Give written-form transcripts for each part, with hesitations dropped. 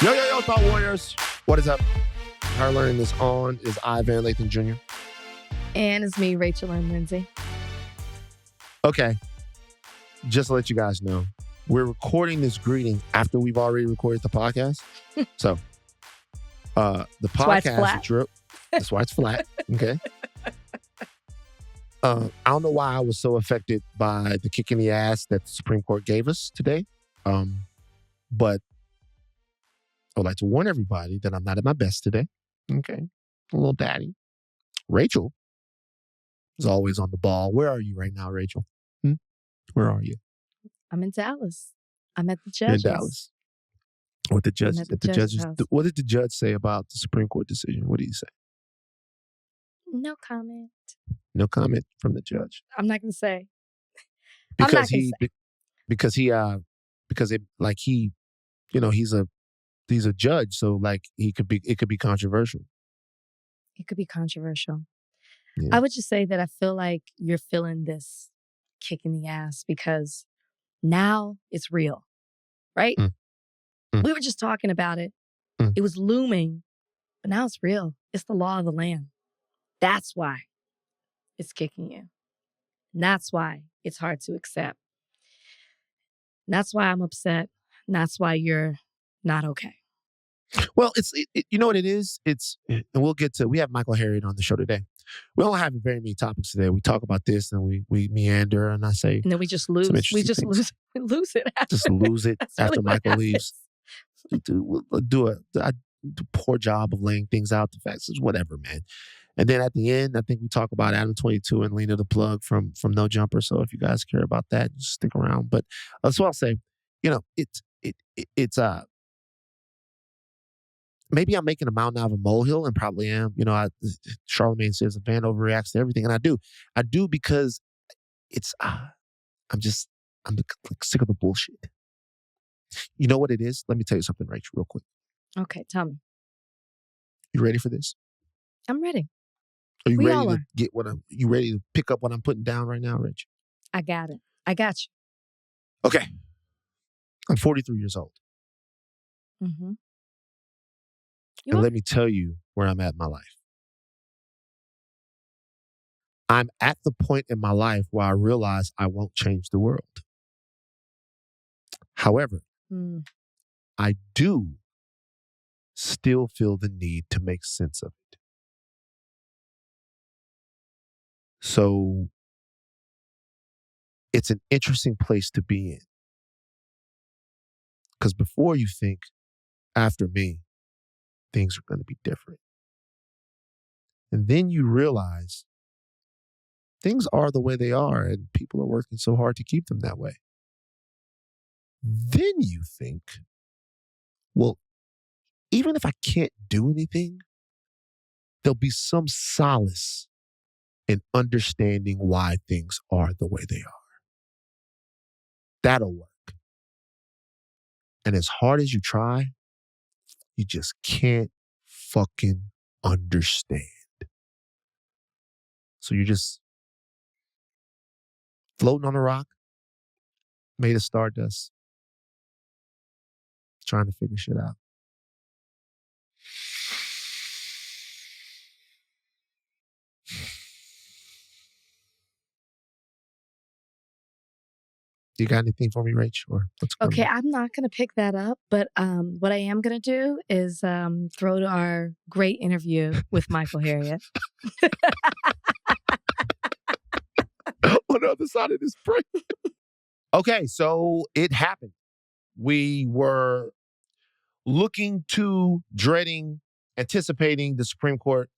Yo, Thought Warriors. What is up? Her Learning is on is Ivan Lathan Jr. And it's me, Rachel Lindsay. Okay. Just to let you guys know, we're recording this greeting after we've already recorded the podcast. So, the podcast... That's why it's flat. Okay. I don't know why I was so affected by the kick in the ass that the Supreme Court gave us today. But I would like to warn everybody that I'm not at my best today. Okay. A little daddy. Rachel is always on the ball. Where are you right now, Rachel? Where are you? I'm in Dallas. I'm at the judges. You're in Dallas. What the judge? At the judge's house. What did the judge say about the Supreme Court decision? What did he say? No comment. No comment from the judge. I'm not going to say. Because he's a judge, so like it could be controversial. It could be controversial. Yeah. I would just say that I feel like you're feeling this kick in the ass because now it's real, right? We were just talking about it. It was looming, but now it's real. It's the law of the land. That's why it's kicking you. And that's why it's hard to accept. And that's why I'm upset. And that's why you're not okay. Well, you know what it is? And we have Michael Harriot on the show today. We don't have very many topics today. We talk about this and we meander and I say. And then we just lose. We just lose it. Just lose it after Michael leaves. I do a poor job of laying things out. The facts is whatever, man. And then at the end, I think we talk about Adam 22 and Lena the Plug from No Jumper. So if you guys care about that, just stick around. But that's what I'll say. You know, it's maybe I'm making a mountain out of a molehill, and probably am. You know, Charlemagne says a man overreacts to everything, and I do because I'm sick of the bullshit. You know what it is? Let me tell you something, Rachel, real quick. Okay, tell me. You ready for this? I'm ready. Are you ready to get you ready to pick up what I'm putting down right now, Rach? I got it. I got you. Okay. I'm 43 years old. Mm-hmm. And let me tell you where I'm at in my life. I'm at the point in my life where I realize I won't change the world. However, I do still feel the need to make sense of it. So it's an interesting place to be in. Because before you think, after me, things are going to be different. And then you realize things are the way they are and people are working so hard to keep them that way. Then you think, well, even if I can't do anything, there'll be some solace in understanding why things are the way they are. That'll work. And as hard as you try, you just can't fucking understand. So you're just floating on a rock, made of stardust, trying to figure shit out. You got anything for me, Rach? Or what's going Okay, on? I'm not going to pick that up, but what I am going to do is throw to our great interview with Michael Harriot. On the other side of this break. Okay, so it happened. We were looking to, dreading, anticipating the Supreme Court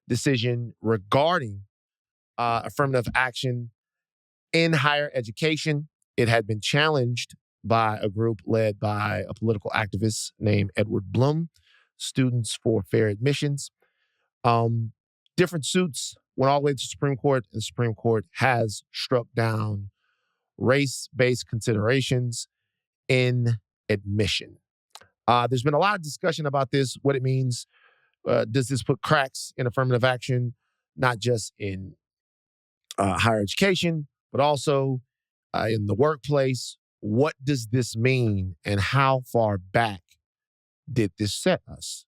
decision regarding affirmative action in higher education. It had been challenged by a group led by a political activist named Edward Blum, Students for Fair Admissions. Different suits went all the way to the Supreme Court, and the Supreme Court has struck down race-based considerations in admission. There's been a lot of discussion about this, what it means. Does this put cracks in affirmative action, not just in higher education, but also in the workplace? What does this mean, and how far back did this set us?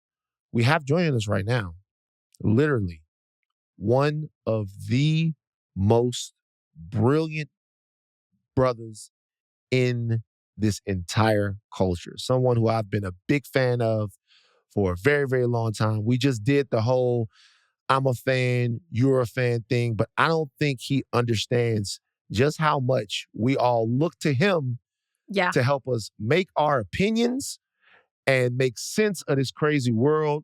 We have joining us right now, literally, one of the most brilliant brothers in this entire culture. Someone who I've been a big fan of for a very, very long time. We just did the whole I'm a fan, you're a fan thing, but I don't think he understands just how much we all look to him to help us make our opinions and make sense of this crazy world.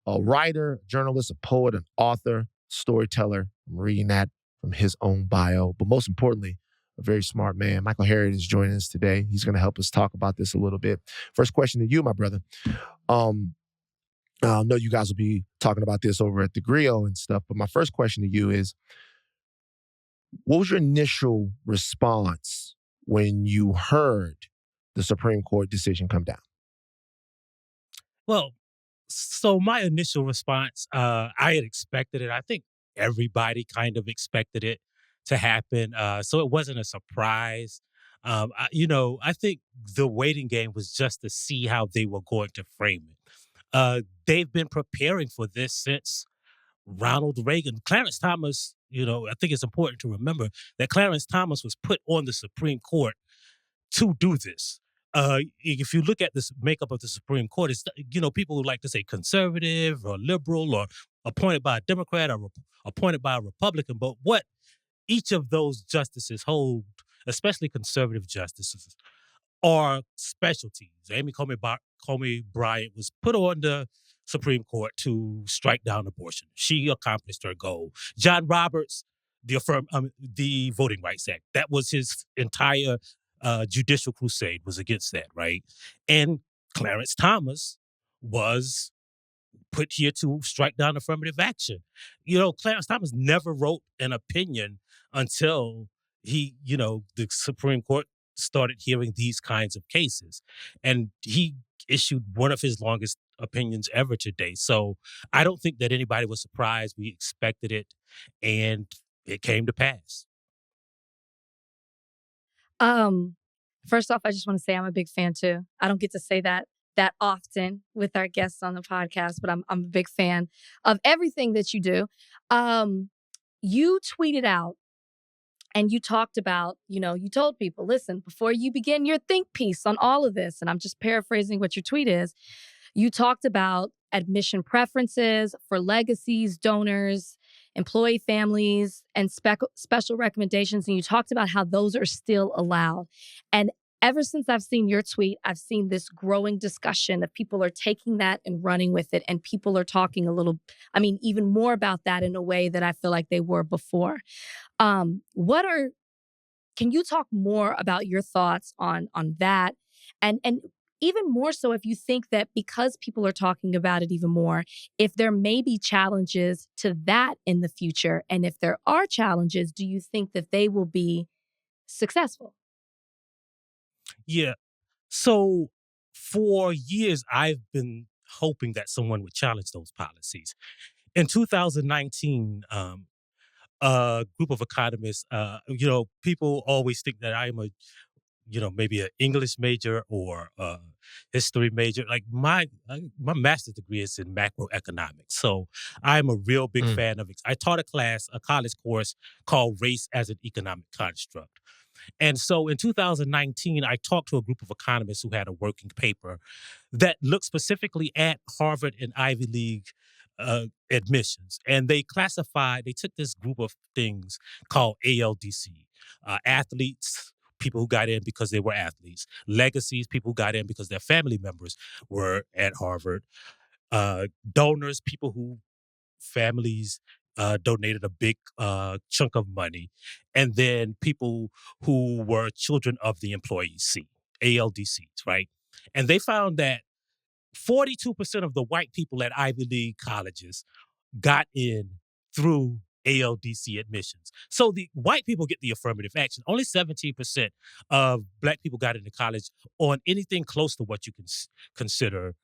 A writer, journalist, a poet, an author, storyteller. I'm reading that from his own bio. But most importantly, a very smart man. Michael Harriot is joining us today. He's going to help us talk about this a little bit. First question to you, my brother. I know you guys will be talking about this over at the Griot and stuff, but my first question to you is, what was your initial response when you heard the Supreme Court decision come down? Well, so my initial response, I had expected it. I think everybody kind of expected it to happen. So it wasn't a surprise. I think the waiting game was just to see how they were going to frame it. They've been preparing for this since Ronald Reagan. Clarence Thomas, I think it's important to remember that Clarence Thomas was put on the Supreme Court to do this. If you look at this makeup of the Supreme Court, it's, people who like to say conservative or liberal or appointed by a Democrat or appointed by a Republican. But what each of those justices hold, especially conservative justices, are specialties. Amy Comey Bryant was put on the Supreme Court to strike down abortion. She accomplished her goal. John Roberts, the Voting Rights Act, that was his entire judicial crusade was against that, right? And Clarence Thomas was put here to strike down affirmative action. Clarence Thomas never wrote an opinion until the Supreme Court started hearing these kinds of cases. And he issued one of his longest opinions ever to date. So I don't think that anybody was surprised. We expected it, and it came to pass. First off, I just want to say I'm a big fan too. I don't get to say that often with our guests on the podcast, but I'm a big fan of everything that you do. You tweeted out and you talked about, you told people, listen, before you begin your think piece on all of this, and I'm just paraphrasing what your tweet is, you talked about admission preferences for legacies, donors, employee families, and special recommendations. And you talked about how those are still allowed. And ever since I've seen your tweet, I've seen this growing discussion of people are taking that and running with it. And people are talking even more about that in a way that I feel like they were before. Can you talk more about your thoughts on that? And even more so, if you think that because people are talking about it even more, if there may be challenges to that in the future, and if there are challenges, do you think that they will be successful? Yeah. So for years, I've been hoping that someone would challenge those policies. In 2019, a group of economists, people always think that I am maybe an English major or a history major. Like my master's degree is in macroeconomics. So I'm a real big fan of it. I taught a college course called Race as an Economic Construct. And so in 2019, I talked to a group of economists who had a working paper that looked specifically at Harvard and Ivy League admissions. And they took this group of things called ALDC, athletes, people who got in because they were athletes, legacies, people who got in because their family members were at Harvard, donors, people who families donated a big chunk of money, and then people who were children of the employees, ALDCs, right? And they found that 42% of the white people at Ivy League colleges got in through ALDC admissions. So the white people get the affirmative action. Only 17% of black people got into college on anything close to what you can consider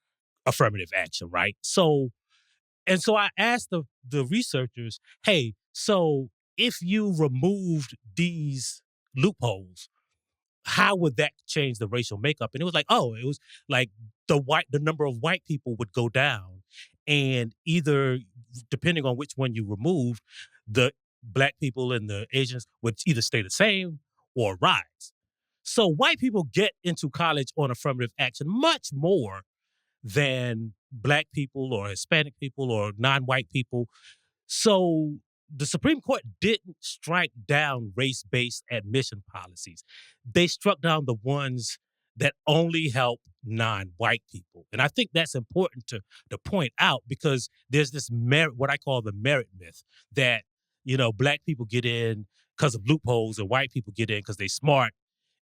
affirmative action, right? So I asked the researchers, hey, so if you removed these loopholes, how would that change the racial makeup? And it was like, the number of white people would go down, and either, depending on which one you removed, the black people and the Asians would either stay the same or rise. So white people get into college on affirmative action much more than black people or Hispanic people or non-white people. So the Supreme Court didn't strike down race-based admission policies. They struck down the ones that only help non-white people. And I think that's important to point out, because there's this merit, what I call the merit myth, that, black people get in because of loopholes and white people get in because they're smart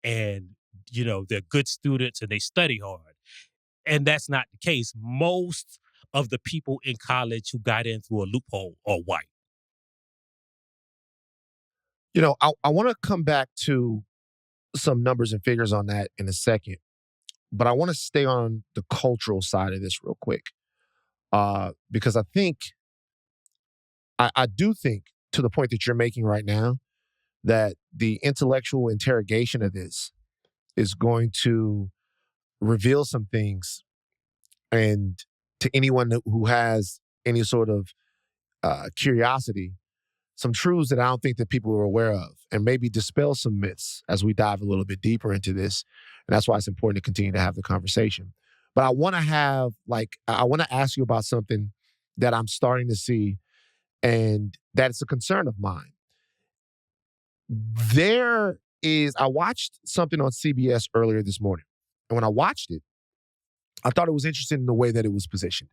and, they're good students and they study hard. And that's not the case. Most of the people in college who got in through a loophole are white. I want to come back to some numbers and figures on that in a second, but I want to stay on the cultural side of this real quick, because I do think, to the point that you're making right now, that the intellectual interrogation of this is going to reveal some things, and to anyone who has any sort of curiosity, some truths that I don't think that people are aware of, and maybe dispel some myths as we dive a little bit deeper into this. And that's why it's important to continue to have the conversation. But I want to ask you about something that I'm starting to see, and that's a concern of mine. I watched something on CBS earlier this morning. And when I watched it, I thought it was interesting in the way that it was positioned.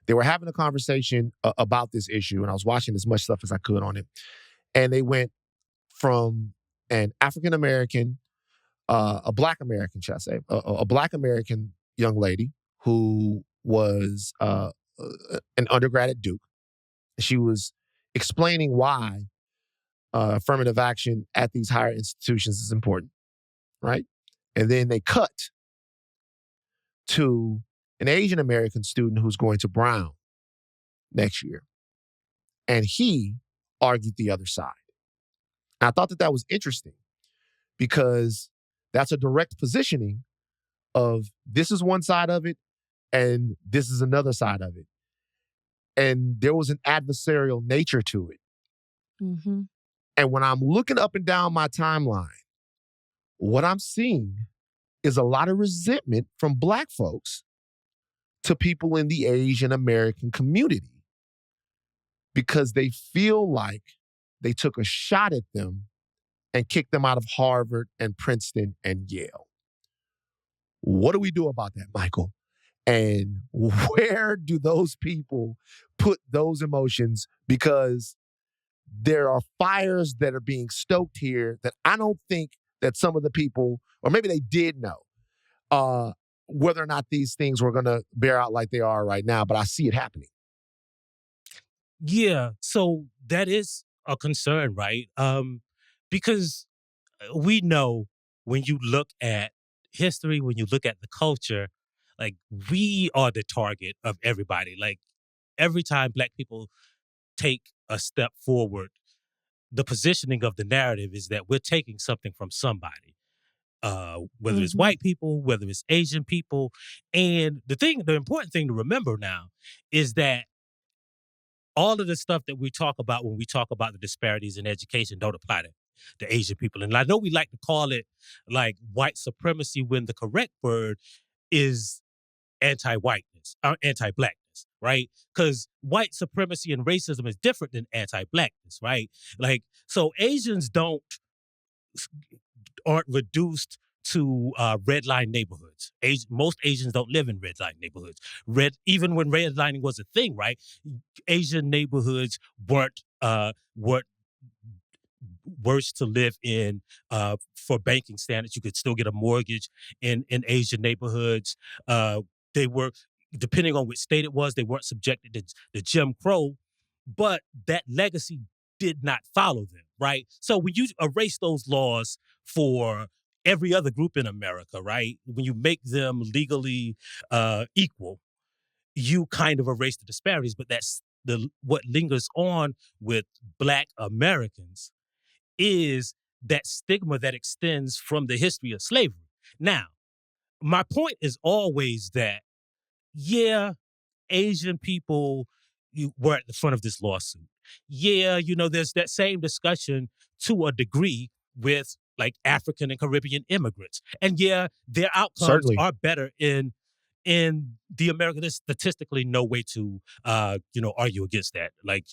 They were having a conversation about this issue, and I was watching as much stuff as I could on it. And they went from an African-American, a Black American, should I say, a Black American young lady who was an undergrad at Duke. She was explaining why affirmative action at these higher institutions is important, right? And then they cut to an Asian American student who's going to Brown next year. And he argued the other side. And I thought that was interesting, because that's a direct positioning of, this is one side of it and this is another side of it. And there was an adversarial nature to it. Mm-hmm. And when I'm looking up and down my timeline, what I'm seeing is a lot of resentment from Black folks to people in the Asian American community, because they feel like they took a shot at them and kicked them out of Harvard and Princeton and Yale. What do we do about that, Michael? And where do those people put those emotions? Because there are fires that are being stoked here that I don't think that some of the people, or maybe they did know, whether or not these things were going to bear out like they are right now, but I see it happening. Yeah, so that is a concern, right? Because we know, when you look at history, when you look at the culture, like, we are the target of everybody. Like, every time Black people take a step forward, the positioning of the narrative is that we're taking something from somebody, whether it's white people, whether it's Asian people. And the important thing to remember now is that all of the stuff that we talk about when we talk about the disparities in education don't apply to Asian people. And I know we like to call it like white supremacy, when the correct word is anti-whiteness, anti-Blackness, right? Because white supremacy and racism is different than anti-Blackness, right? Like, so Asians aren't reduced to red line neighborhoods. Most Asians don't live in red line neighborhoods. Even when redlining was a thing, right? Asian neighborhoods weren't worse to live in for banking standards. You could still get a mortgage in Asian neighborhoods. They were, depending on which state it was, they weren't subjected to Jim Crow, but that legacy did not follow them, right? So when you erase those laws for every other group in America, right, when you make them legally equal, you kind of erase the disparities. But that's what lingers on with Black Americans is that stigma that extends from the history of slavery. Now, my point is always that, yeah, Asian people were at the front of this lawsuit. Yeah, there's that same discussion to a degree with like African and Caribbean immigrants. And yeah, their outcomes Certainly. are better in the American. There's statistically no way to argue against that. Like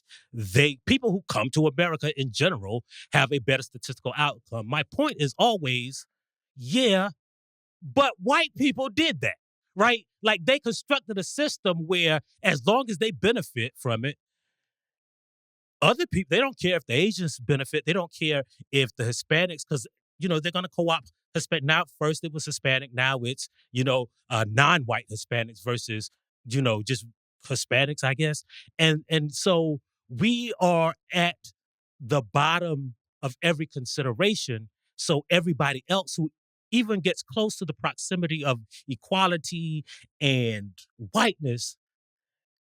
people who come to America in general have a better statistical outcome. My point is always, yeah, but white people did that, right? Like they constructed a system where as long as they benefit from it, other people, they don't care if the Asians benefit. They don't care if the Hispanics, because, they're going to co-opt Hispanic. Now, first it was Hispanic. Now it's, non-white Hispanics versus, just Hispanics, I guess. And so we are at the bottom of every consideration. So everybody else who even gets close to the proximity of equality and whiteness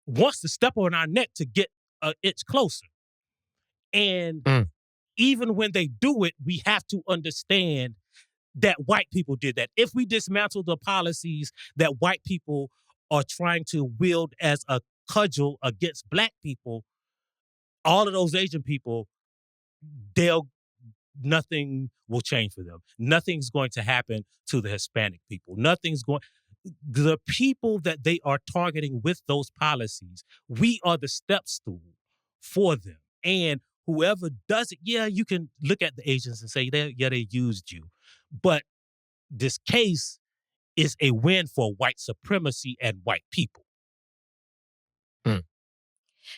wants to step on our neck to get an inch closer. And even when they do it, we have to understand that white people did that. If we dismantle the policies that white people are trying to wield as a cudgel against black people, all of those Asian people, nothing will change for them. Nothing's going to happen to the Hispanic people. The people that they are targeting with those policies, we are the step stool for them. And whoever does it, yeah, you can look at the Asians and say, they used you. But this case is a win for white supremacy and white people.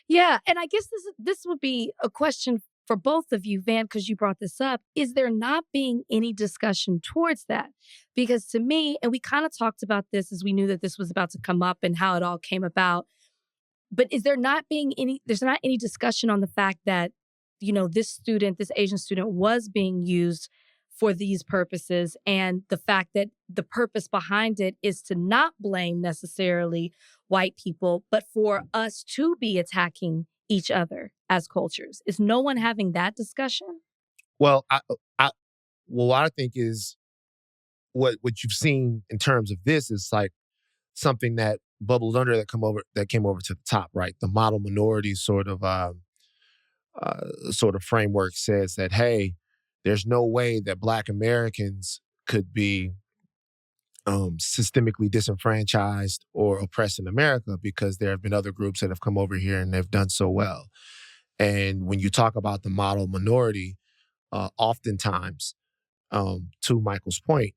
Yeah, and I guess this would be a question for both of you, Van, because you brought this up. Is there not being any discussion towards that? Because to me, and we kind of talked about this as we knew that this was about to come up and how it all came about, but there's not any discussion on the fact that, this Asian student was being used for these purposes, and the fact that the purpose behind it is to not blame necessarily white people, but for us to be attacking each other as cultures. Is no one having that discussion? Well, what I think is what you've seen in terms of this is like something that bubbles under that came over to the top, right? The model minority sort of framework says that, hey, there's no way that Black Americans could be systemically disenfranchised or oppressed in America because there have been other groups that have come over here and they've done so well. And when you talk about the model minority, oftentimes, to Michael's point,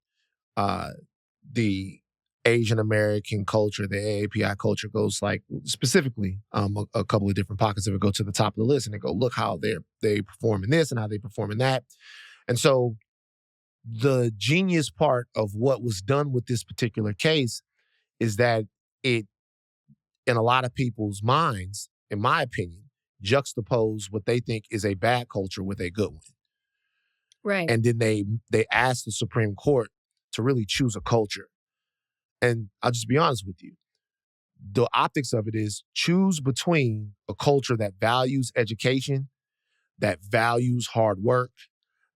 the Asian American culture, the AAPI culture goes like specifically a couple of different pockets of it go to the top of the list and they go, look how they perform in this and how they perform in that. And so the genius part of what was done with this particular case is that it, in a lot of people's minds, in my opinion, juxtapose what they think is a bad culture with a good one. Right. And then they asked the Supreme Court to really choose a culture. And I'll just be honest with you. The optics of it is choose between a culture that values education, that values hard work,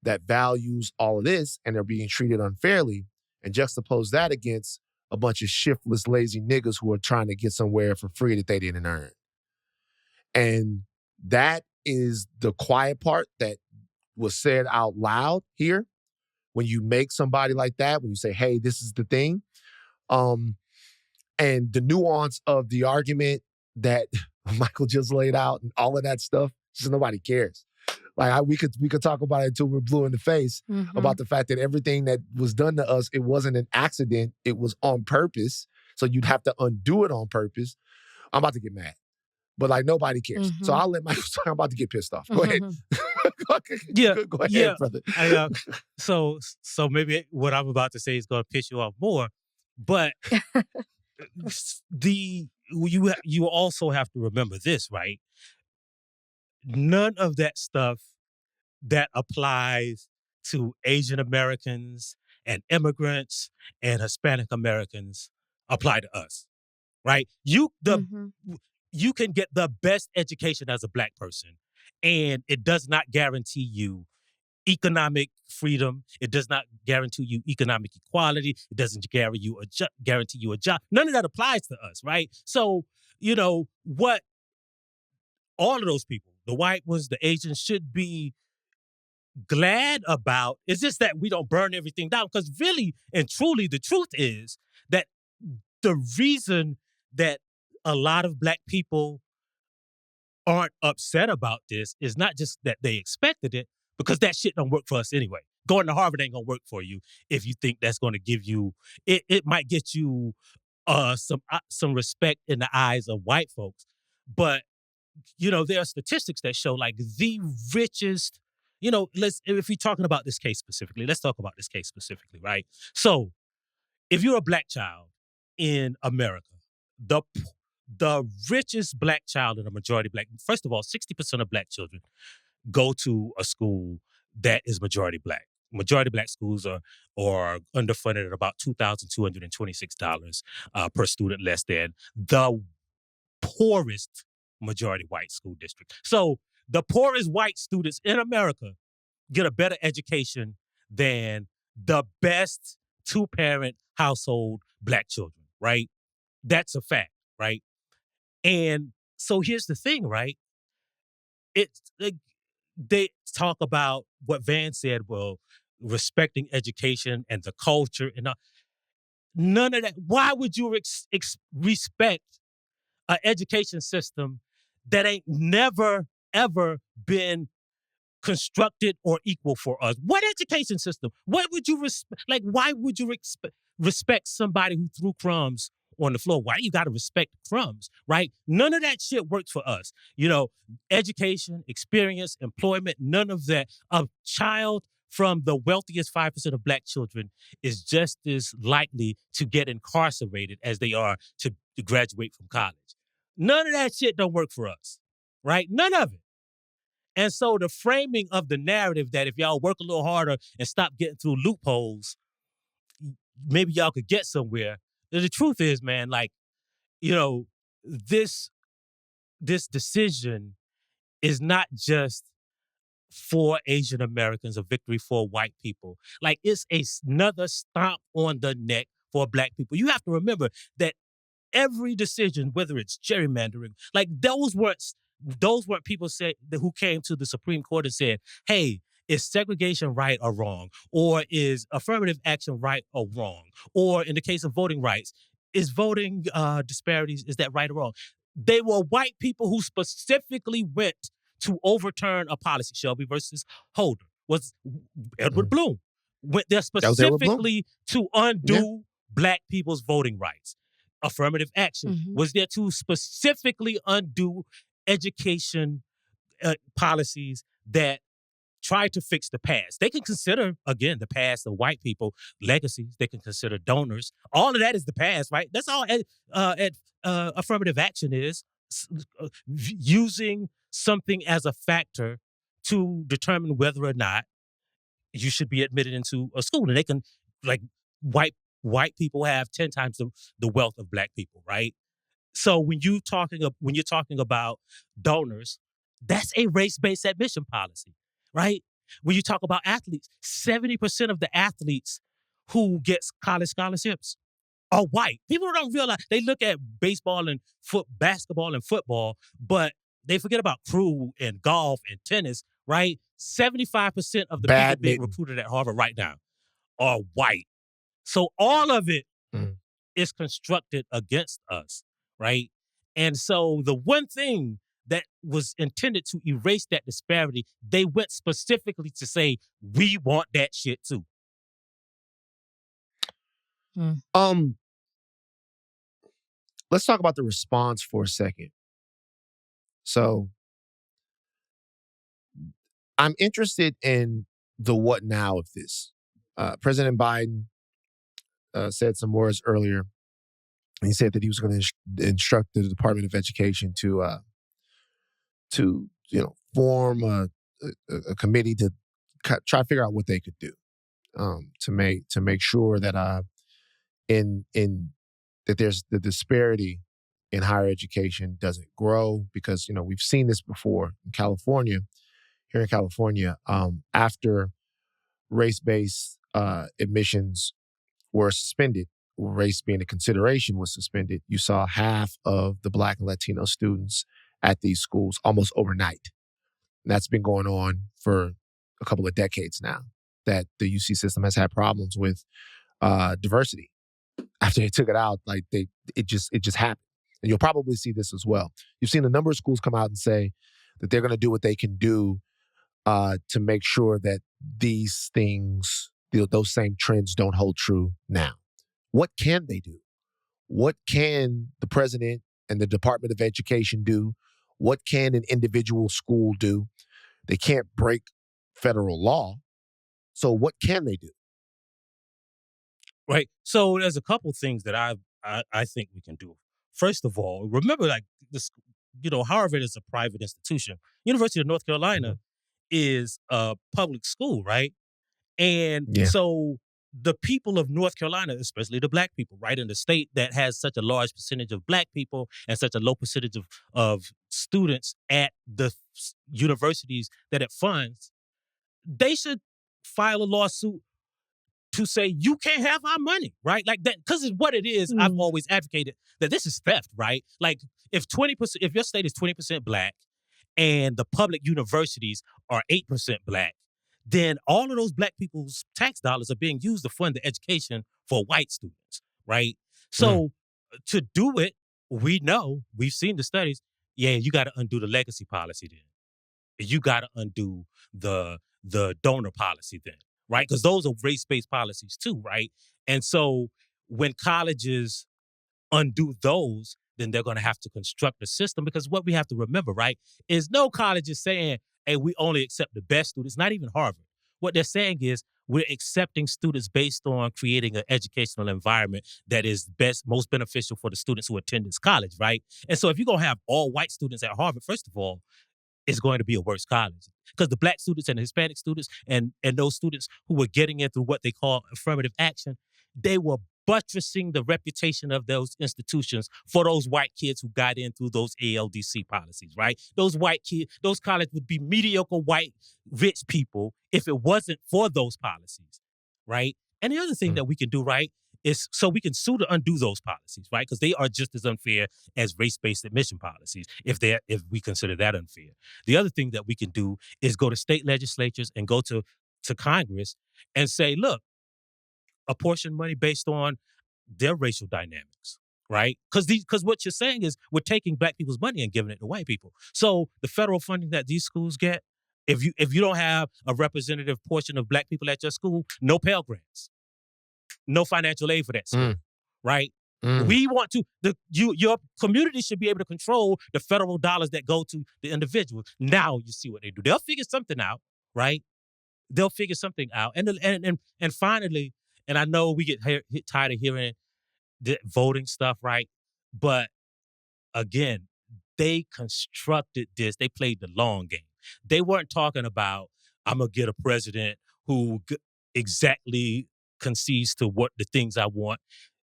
that values all of this, and they're being treated unfairly, and juxtapose that against a bunch of shiftless, lazy niggas who are trying to get somewhere for free that they didn't earn. And that is the quiet part that was said out loud here. When you make somebody like that, when you say, hey, this is the thing, and the nuance of the argument that Michael just laid out and all of that stuff, just nobody cares. Like we could talk about it until we're blue in the face about the fact that everything that was done to us, it wasn't an accident, it was on purpose. So you'd have to undo it on purpose. I'm about to get mad, but like nobody cares. So I'll let Michael talk. I'm about to get pissed off. Go ahead. Go ahead, brother. So maybe what I'm about to say is going to piss you off more, but you also have to remember this, right? None of that stuff that applies to Asian Americans and immigrants and Hispanic Americans apply to us, right? You can get the best education as a Black person, and it does not guarantee you economic freedom. It does not guarantee you economic equality. It doesn't guarantee you a job. None of that applies to us, right? So, what all of those people, the white ones, the Asians, should be glad about is just that we don't burn everything down. Because really and truly, the truth is that the reason that a lot of Black people aren't upset about this is not just that they expected it, because that shit don't work for us anyway. Going to Harvard ain't gonna work for you if you think that's gonna give you it. It might get you some respect in the eyes of white folks, but there are statistics that show like the richest. If we're talking about this case specifically, let's talk about this case specifically, right? So, if you're a Black child in America, the richest Black child in a majority Black, first of all, 60% of Black children go to a school that is majority Black. Majority Black schools are underfunded at about $2,226 per student, less than the poorest majority white school district. So the poorest white students in America get a better education than the best two-parent household Black children, right? That's a fact, right? And so here's the thing, right? It's like they talk about what Van said, well, respecting education and the culture and none of that. Why would you respect an education system that ain't never, ever been constructed or equal for us? What education system? What would you respect? Like, why would you respect somebody who threw crumbs on the floor? Why you got to respect crumbs, right? None of that shit works for us. Education, experience, employment, none of that. A child from the wealthiest 5% of Black children is just as likely to get incarcerated as they are to graduate from college. None of that shit don't work for us, right? None of it. And so the framing of the narrative that if y'all work a little harder and stop getting through loopholes, maybe y'all could get somewhere. The truth is, man, like, this decision is not just for Asian Americans, a victory for white people. Like, it's another stomp on the neck for Black people. You have to remember that every decision, whether it's gerrymandering, like those weren't people who came to the Supreme Court and said, hey, is segregation right or wrong? Or is affirmative action right or wrong? Or in the case of voting rights, is voting disparities, is that right or wrong? They were white people who specifically went to overturn a policy. Shelby versus Holder was Edward Bloom. Went there specifically to undo Black people's voting rights. Affirmative action was there to specifically undo education policies that try to fix the past. They can consider, again, the past of white people, legacies. They can consider donors. All of that is the past, right? That's all affirmative action is, using something as a factor to determine whether or not you should be admitted into a school. And they can, like, white people have 10 times the wealth of Black people, right? So when you're talking about donors, that's a race-based admission policy, right? When you talk about athletes, 70% of the athletes who get college scholarships are white. People don't realize, they look at baseball and basketball and football, but they forget about crew and golf and tennis, right? 75% of the people being recruited at Harvard right now are white. So all of it is constructed against us, right? And so the one thing that was intended to erase that disparity, they went specifically to say, we want that shit too. Let's talk about the response for a second. So I'm interested in the what now of this. President Biden said some words earlier. He said that he was going to instruct the Department of Education to form a committee to try to figure out what they could do to make sure that that there's the disparity in higher education doesn't grow, because we've seen this before in California. Here in California, after race-based admissions were suspended, race being a consideration was suspended, you saw half of the Black and Latino students at these schools almost overnight. And that's been going on for a couple of decades now, that the UC system has had problems with diversity. After they took it out, it just happened. And you'll probably see this as well. You've seen a number of schools come out and say that they're going to do what they can do to make sure that these things, those same trends don't hold true now. What can they do? What can the president and the Department of Education do? What can an individual school do? They can't break federal law. So what can they do? Right. So there's a couple things that I think we can do. First of all, remember, like this, Harvard is a private institution. University of North Carolina is a public school, right? And so the people of North Carolina, especially the Black people, right, in the state that has such a large percentage of Black people and such a low percentage of students at the universities that it funds, they should file a lawsuit to say, you can't have our money, right? Like that, because it's what it is. I've always advocated that this is theft, right? Like if your state is 20% Black and the public universities are 8% Black, then all of those Black people's tax dollars are being used to fund the education for white students, right? So to do it, we've seen the studies, you got to undo the legacy policy then. You got to undo the donor policy then, right? Because those are race-based policies too, right? And so when colleges undo those, then they're going to have to construct a system, because what we have to remember, right, is no college is saying, hey, we only accept the best students, not even Harvard. What they're saying is we're accepting students based on creating an educational environment that is most beneficial for the students who attend this college, right? And so if you're going to have all white students at Harvard, first of all, it's going to be a worse college, because the Black students and the Hispanic students and those students who were getting in through what they call affirmative action, they were buttressing the reputation of those institutions for those white kids who got in through those ALDC policies, right? Those white kids, those colleges would be mediocre white rich people if it wasn't for those policies, right? And the other thing that we can do, right, is so we can sue to undo those policies, right? Because they are just as unfair as race-based admission policies, if we consider that unfair. The other thing that we can do is go to state legislatures and go to Congress and say, look, apportion money based on their racial dynamics, right? Because what you're saying is we're taking Black people's money and giving it to white people. So the federal funding that these schools get, if you don't have a representative portion of Black people at your school, no Pell Grants, no financial aid for that school, right? We want to, your community should be able to control the federal dollars that go to the individuals. Now you see what they do. They'll figure something out, right? They'll figure something out. And finally, and I know we get tired of hearing the voting stuff, right? But again, they constructed this. They played the long game. They weren't talking about, I'm going to get a president who exactly concedes to what the things I want.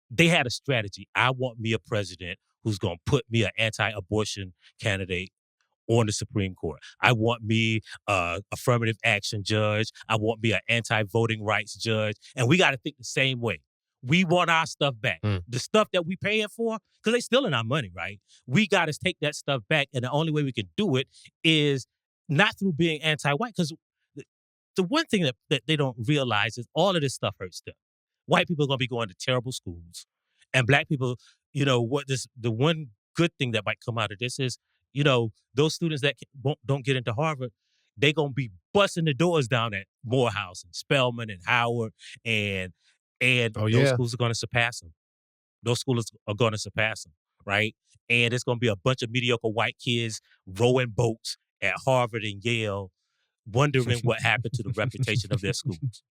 They had a strategy. I want me a president who's going to put me an anti-abortion candidate on the Supreme Court. I want me affirmative action judge. I want me an anti-voting rights judge. And we got to think the same way. We want our stuff back. The stuff that we paying for, because they stealing our money, right? We got to take that stuff back. And the only way we can do it is not through being anti-white. Because the one thing that they don't realize is all of this stuff hurts them. White people are going to be going to terrible schools. And Black people, the one good thing that might come out of this is, those students that don't get into Harvard, they're going to be busting the doors down at Morehouse and Spelman and Howard, and those schools are going to surpass them. Those schools are going to surpass them, right? And it's going to be a bunch of mediocre white kids rowing boats at Harvard and Yale, wondering what happened to the reputation of their schools.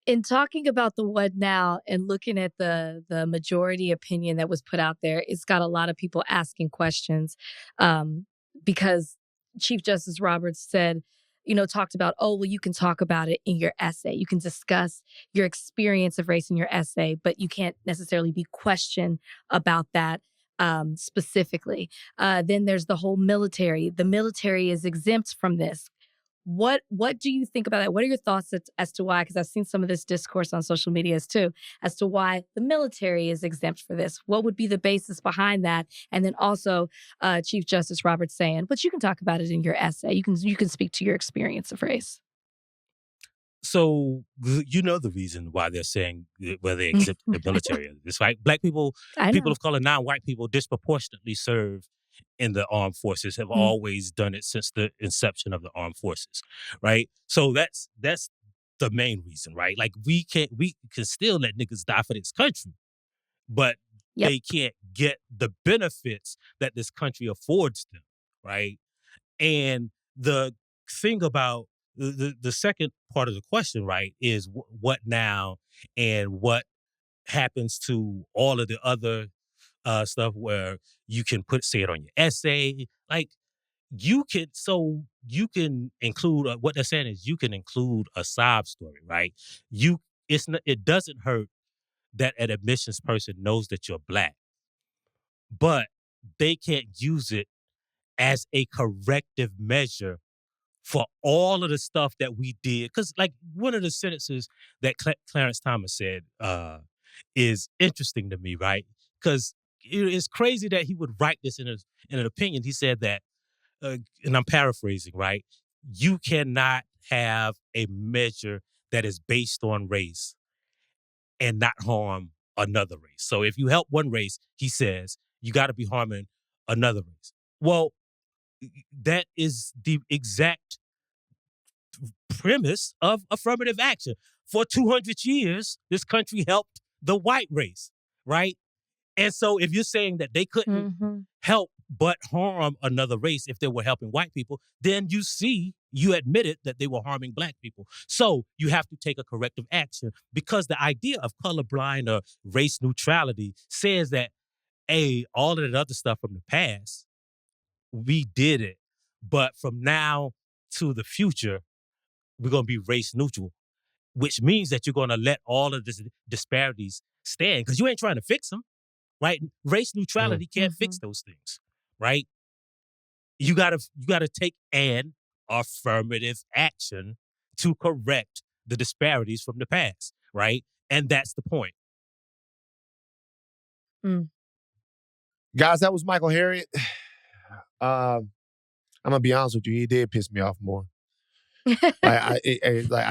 In talking about the what now and looking at the majority opinion that was put out there, it's got a lot of people asking questions because Chief Justice Roberts said, talked about, you can talk about it in your essay. You can discuss your experience of race in your essay, but you can't necessarily be questioned about that specifically. Then there's the whole military. The military is exempt from this. What do you think about that? What are your thoughts as to why? Because I've seen some of this discourse on social medias too, as to why the military is exempt for this. What would be the basis behind that? And then also Chief Justice Roberts saying, but you can talk about it in your essay. You can speak to your experience of race. So you know the reason why they're saying where they exempt the military. It's right. Black people, people of color, non-white people disproportionately serve in the armed forces, have always done it since the inception of the armed forces, right? So that's the main reason, right? Like we can still let niggas die for this country, but they can't get the benefits that this country affords them, right? And the thing about the second part of the question, right, is what now and what happens to all of the other stuff where you can say it on your essay. Like you can include what they're saying is you can include a sob story, right? It doesn't hurt that an admissions person knows that you're Black, but they can't use it as a corrective measure for all of the stuff that we did. Because like one of the sentences that Clarence Thomas said is interesting to me, right? Because it's crazy that he would write this in an opinion. He said that, and I'm paraphrasing, right? You cannot have a measure that is based on race and not harm another race. So if you help one race, he says, you got to be harming another race. Well, that is the exact premise of affirmative action. For 200 years, this country helped the white race, right? And so if you're saying that they couldn't help but harm another race if they were helping white people, then you admitted that they were harming Black people. So you have to take a corrective action because the idea of colorblind or race neutrality says that, all of that other stuff from the past, we did it. But from now to the future, we're going to be race neutral, which means that you're going to let all of these disparities stand because you ain't trying to fix them, right? Race neutrality can't fix those things, right? You gotta take an affirmative action to correct the disparities from the past, right? And that's the point. Guys, that was Michael Harriot. I'm gonna be honest with you, he did piss me off more. I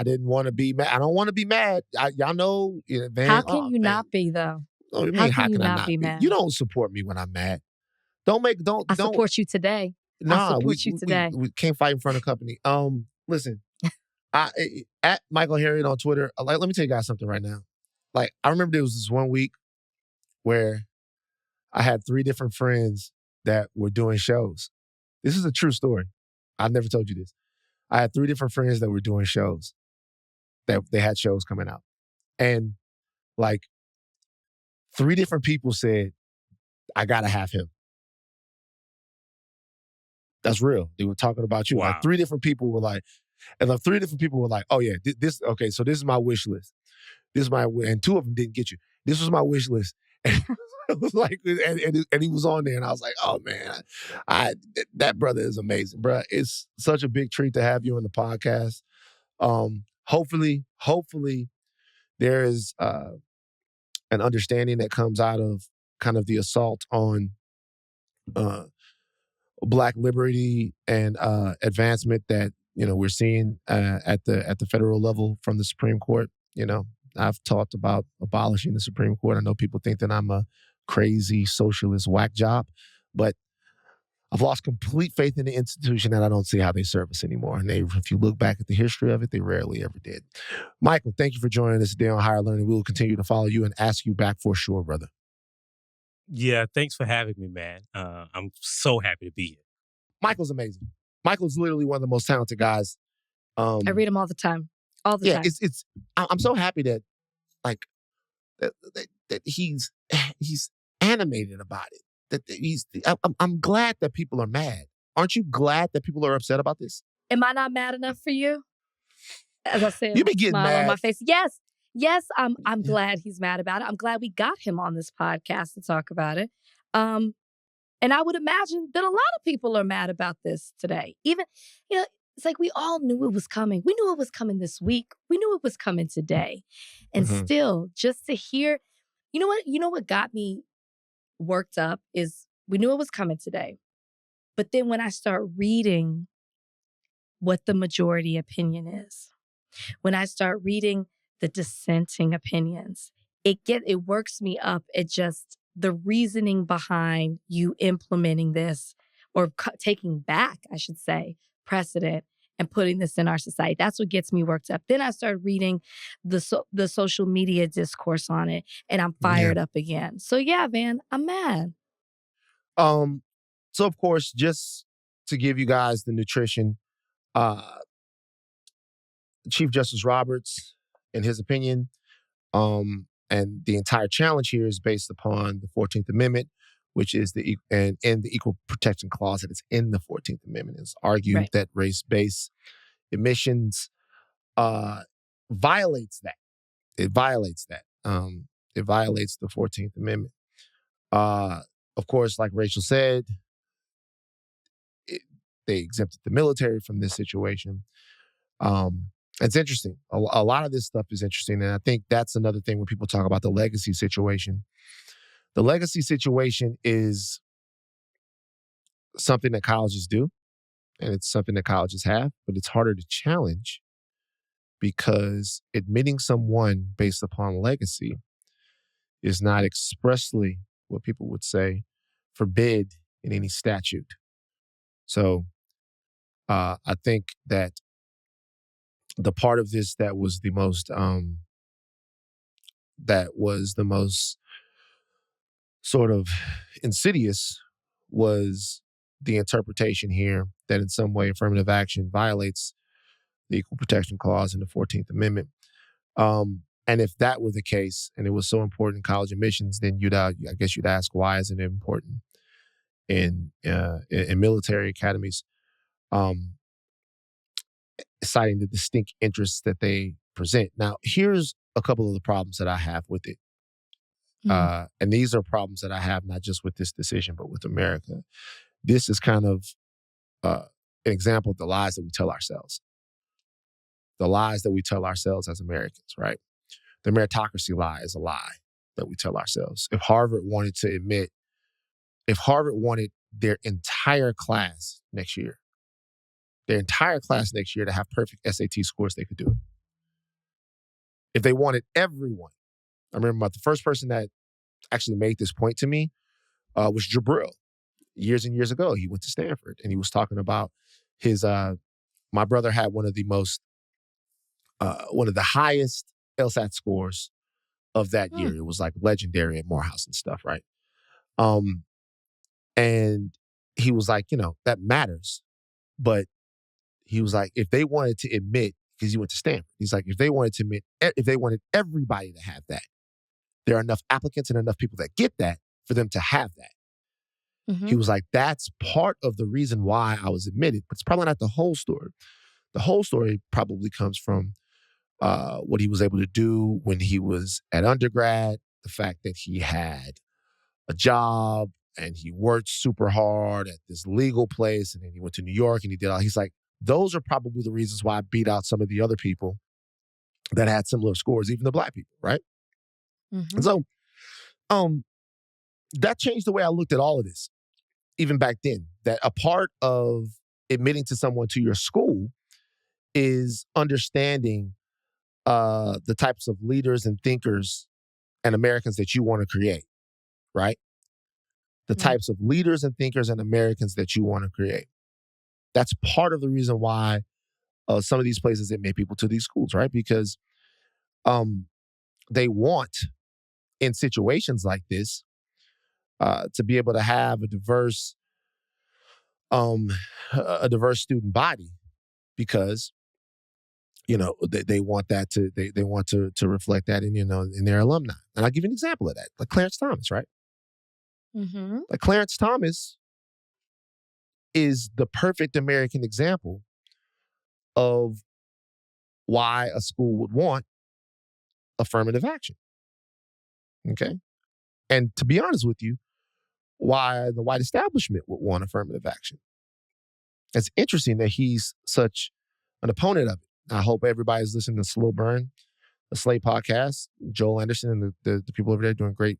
didn't want to be mad. I don't want to be mad. Y'all know. How can you not be though? How can you not be mad? You don't support me when I'm mad. I support you today. Nah, we can't fight in front of company. Listen, at Michael Harriot on Twitter. Let me tell you guys something right now. Like I remember there was this one week where I had 3 different friends that were doing shows. This is a true story. I've never told you this. I had 3 different friends that were doing shows. That they had shows coming out. And like 3 different people said, I gotta have him. That's real. They were talking about you. Wow. Like 3 different people were like, oh yeah, okay, so this is my wish list. This is and 2 of them didn't get you. This was my wish list. And it was like, and he was on there, and I was like, oh man, that brother is amazing, bro. It's such a big treat to have you on the podcast. Hopefully there is an understanding that comes out of kind of the assault on Black liberty and advancement that we're seeing at the federal level from the Supreme Court. I've talked about abolishing the Supreme Court. I know people think that I'm a crazy socialist whack job, but I've lost complete faith in the institution and I don't see how they serve us anymore. And if you look back at the history of it, they rarely ever did. Michael, thank you for joining us today on Higher Learning. We will continue to follow you and ask you back for sure, brother. Yeah, thanks for having me, man. I'm so happy to be here. Michael's amazing. Michael's literally one of the most talented guys. I read him all the time. All the time. I'm so happy that that he's animated about it. I'm glad that people are mad. Aren't you glad that people are upset about this? Am I not mad enough for you? As I said, you be getting smile mad on my face. Yes, I'm glad he's mad about it. I'm glad we got him on this podcast to talk about it. And I would imagine that a lot of people are mad about this today. Even, it's like we all knew it was coming. We knew it was coming this week. We knew it was coming today. And still, just to hear, you know what got me worked up is we knew it was coming today. But then when I start reading what the majority opinion is, when I start reading the dissenting opinions, it works me up at just the reasoning behind you implementing this or taking back, I should say, precedent and putting this in our society. That's what gets me worked up. Then I start reading the social media discourse on it, and I'm fired up again. So yeah, Van, I'm mad. So of course, just to give you guys the nutrition, Chief Justice Roberts, in his opinion, and the entire challenge here is based upon the 14th Amendment, which is the Equal Protection Clause that is in the 14th Amendment. It's argued that race-based emissions violates that. It violates that. It violates the 14th Amendment. Of course, like Rachel said, they exempted the military from this situation. It's interesting. A lot of this stuff is interesting. And I think that's another thing when people talk about the legacy situation. The legacy situation is something that colleges do, and it's something that colleges have, but it's harder to challenge because admitting someone based upon legacy is not expressly, what people would say, forbid in any statute. So I think that the part of this that was the most sort of insidious was the interpretation here that in some way affirmative action violates the Equal Protection Clause in the 14th Amendment. And if that were the case, and it was so important in college admissions, then I guess you'd ask, why isn't it important in military academies? Citing the distinct interests that they present. Now, here's a couple of the problems that I have with it. And these are problems that I have not just with this decision, but with America. This is kind of an example of the lies that we tell ourselves. The lies that we tell ourselves as Americans, right? The meritocracy lie is a lie that we tell ourselves. If Harvard wanted their entire class next year to have perfect SAT scores, they could do it. If they wanted everyone, I remember the first person that actually made this point to me was Jabril. Years and years ago, he went to Stanford and he was talking about his, my brother had one of the highest LSAT scores of that year. It was like legendary at Morehouse and stuff, right? And he was like, that matters. But he was like, if they wanted to admit, because he went to Stanford, he's like, if they wanted everybody to have that, there are enough applicants and enough people that get that for them to have that. Mm-hmm. He was like, that's part of the reason why I was admitted, but it's probably not the whole story. The whole story probably comes from what he was able to do when he was at undergrad, the fact that he had a job and he worked super hard at this legal place, and then he went to New York and he did all. He's like, those are probably the reasons why I beat out some of the other people that had similar scores, even the Black people, right? Mm-hmm. And so that changed the way I looked at all of this, even back then, that a part of admitting to someone to your school is understanding the types of leaders and thinkers and Americans that you want to create, right? The types of leaders and thinkers and Americans that you want to create. That's part of the reason why some of these places admit people to these schools, right? Because they want, in situations like this, to be able to have a diverse student body, because they want that they want to reflect that in their alumni. And I'll give you an example of that, like Clarence Thomas, right? Mm-hmm. Like Clarence Thomas is the perfect American example of why a school would want affirmative action. Okay? And to be honest with you, why the white establishment would want affirmative action. It's interesting that he's such an opponent of it. I hope everybody's listening to Slow Burn, the Slate podcast. Joel Anderson and the people over there doing great,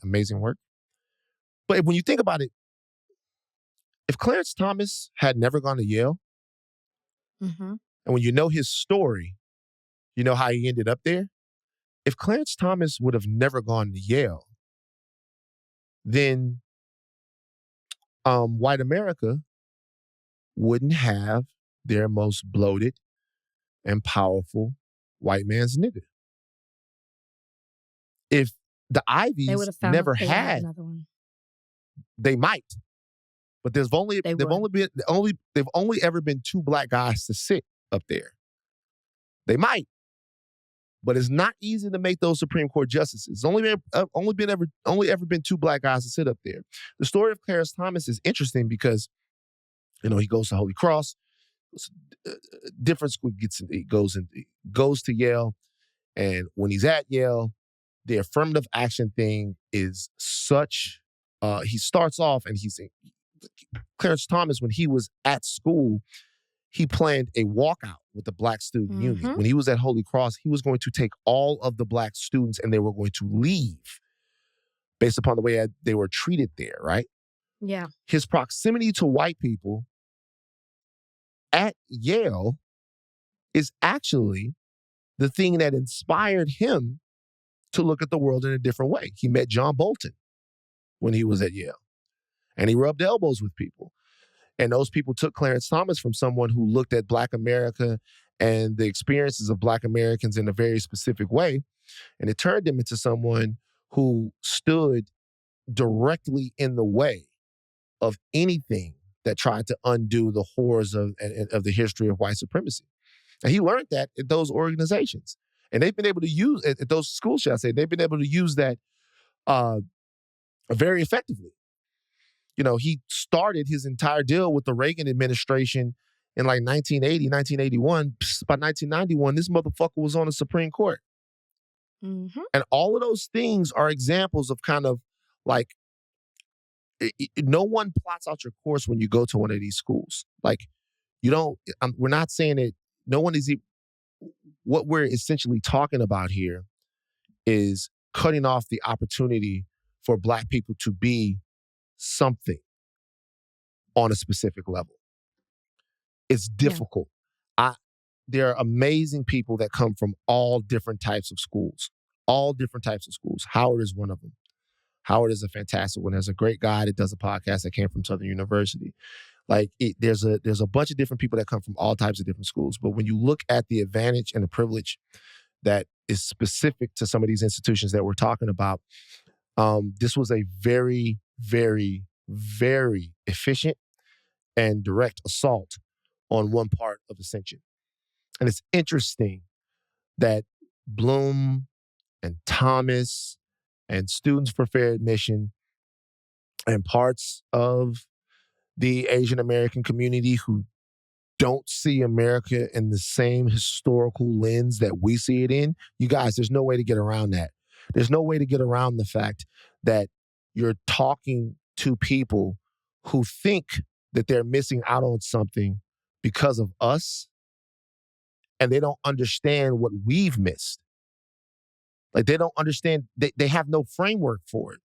amazing work. But when you think about it, if Clarence Thomas had never gone to Yale, mm-hmm. and when you know his story, you know how he ended up there. If Clarence Thomas would have never gone to Yale, then white America wouldn't have their most bloated and powerful white man's nigga. If the Ivies never had another one. They might, but they've only ever been 2 black guys to sit up there. They might, but it's not easy to make those Supreme Court justices. It's only ever been 2 black guys to sit up there. The story of Clarence Thomas is interesting because, he goes to Holy Cross, different school, goes to Yale, and when he's at Yale, the affirmative action thing is such. He starts off, and Clarence Thomas, when he was at school, he planned a walkout with the Black Student Union. When he was at Holy Cross, he was going to take all of the black students and they were going to leave based upon the way they were treated there, right? Yeah. His proximity to white people at Yale is actually the thing that inspired him to look at the world in a different way. He met John Bolton when he was at Yale, and he rubbed elbows with people. And those people took Clarence Thomas from someone who looked at Black America and the experiences of Black Americans in a very specific way, and it turned him into someone who stood directly in the way of anything that tried to undo the horrors of the history of white supremacy. And he learned that at those organizations. And they've been able to use, at those schools, shall I say, they've been able to use that very effectively. He started his entire deal with the Reagan administration in like 1980, 1981. By 1991, this motherfucker was on the Supreme Court. Mm-hmm. And all of those things are examples of kind of like, no one plots out your course when you go to one of these schools. Like, we're not saying that no one is, what we're essentially talking about here is cutting off the opportunity for Black people to be something on a specific level. It's difficult. Yeah. There are amazing people that come from all different types of schools. Howard is one of them. Howard is a fantastic one. There's a great guy that does a podcast that came from Southern University. There's a bunch of different people that come from all types of different schools. But when you look at the advantage and the privilege that is specific to some of these institutions that we're talking about, this was a very, very, very efficient and direct assault on one part of ascension. And it's interesting that Bloom and Thomas and Students for Fair Admission and parts of the Asian American community who don't see America in the same historical lens that we see it in, you guys, there's no way to get around that. There's no way to get around the fact that you're talking to people who think that they're missing out on something because of us, and they don't understand what we've missed. Like, they don't understand, they have no framework for it.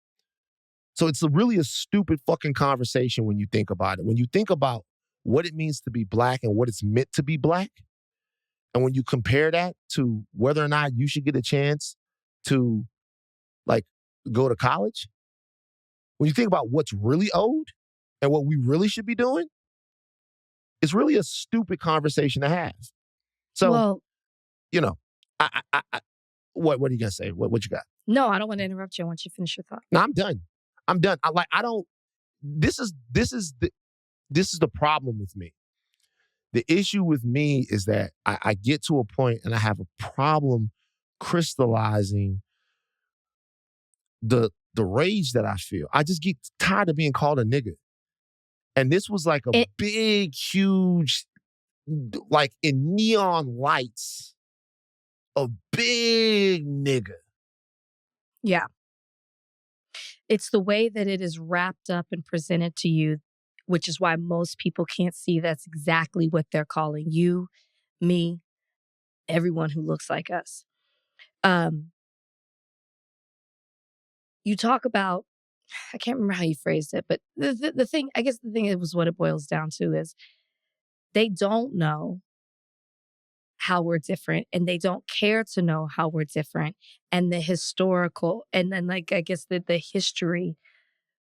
So it's really a stupid fucking conversation when you think about it. When you think about what it means to be Black and what it's meant to be Black, and when you compare that to whether or not you should get a chance to, like, go to college, when you think about what's really owed and what we really should be doing, it's really a stupid conversation to have. So, well, what are you gonna say? What you got? No, I don't want to interrupt you. I want you to finish your thought. No, I'm done. This is the problem with me. The issue with me is that I get to a point and I have a problem crystallizing the rage that I feel. I just get tired of being called a nigga. And this was like a big, huge, like in neon lights, a big nigga. Yeah. It's the way that it is wrapped up and presented to you which is why most people can't see that's exactly what they're calling you, me, everyone who looks like us. You talk about, I can't remember how you phrased it, but the thing, I guess the thing was what it boils down to is they don't know how we're different and they don't care to know how we're different and the historical and then like I guess the history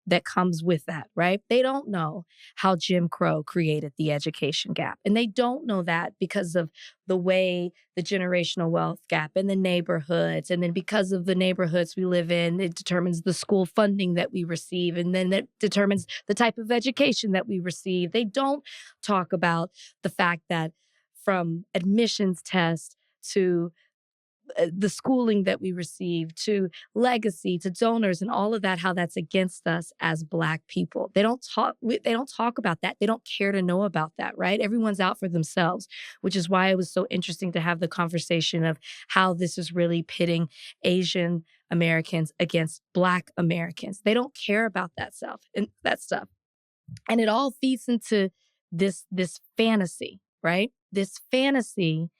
that comes with that, right? They don't know how Jim Crow created the education gap. And they don't know that because of the way the generational wealth gap in the neighborhoods. And then because of the neighborhoods we live in, it determines the school funding that we receive. And then that determines the type of education that we receive. They don't talk about the fact that from admissions tests to the schooling that we receive, to legacy, to donors, and all of that, how that's against us as Black people. They don't talk about that. They don't care to know about that, right? Everyone's out for themselves, which is why it was so interesting to have the conversation of how this is really pitting Asian Americans against Black Americans. They don't care about that stuff. And it all feeds into this fantasy, right? This fantasy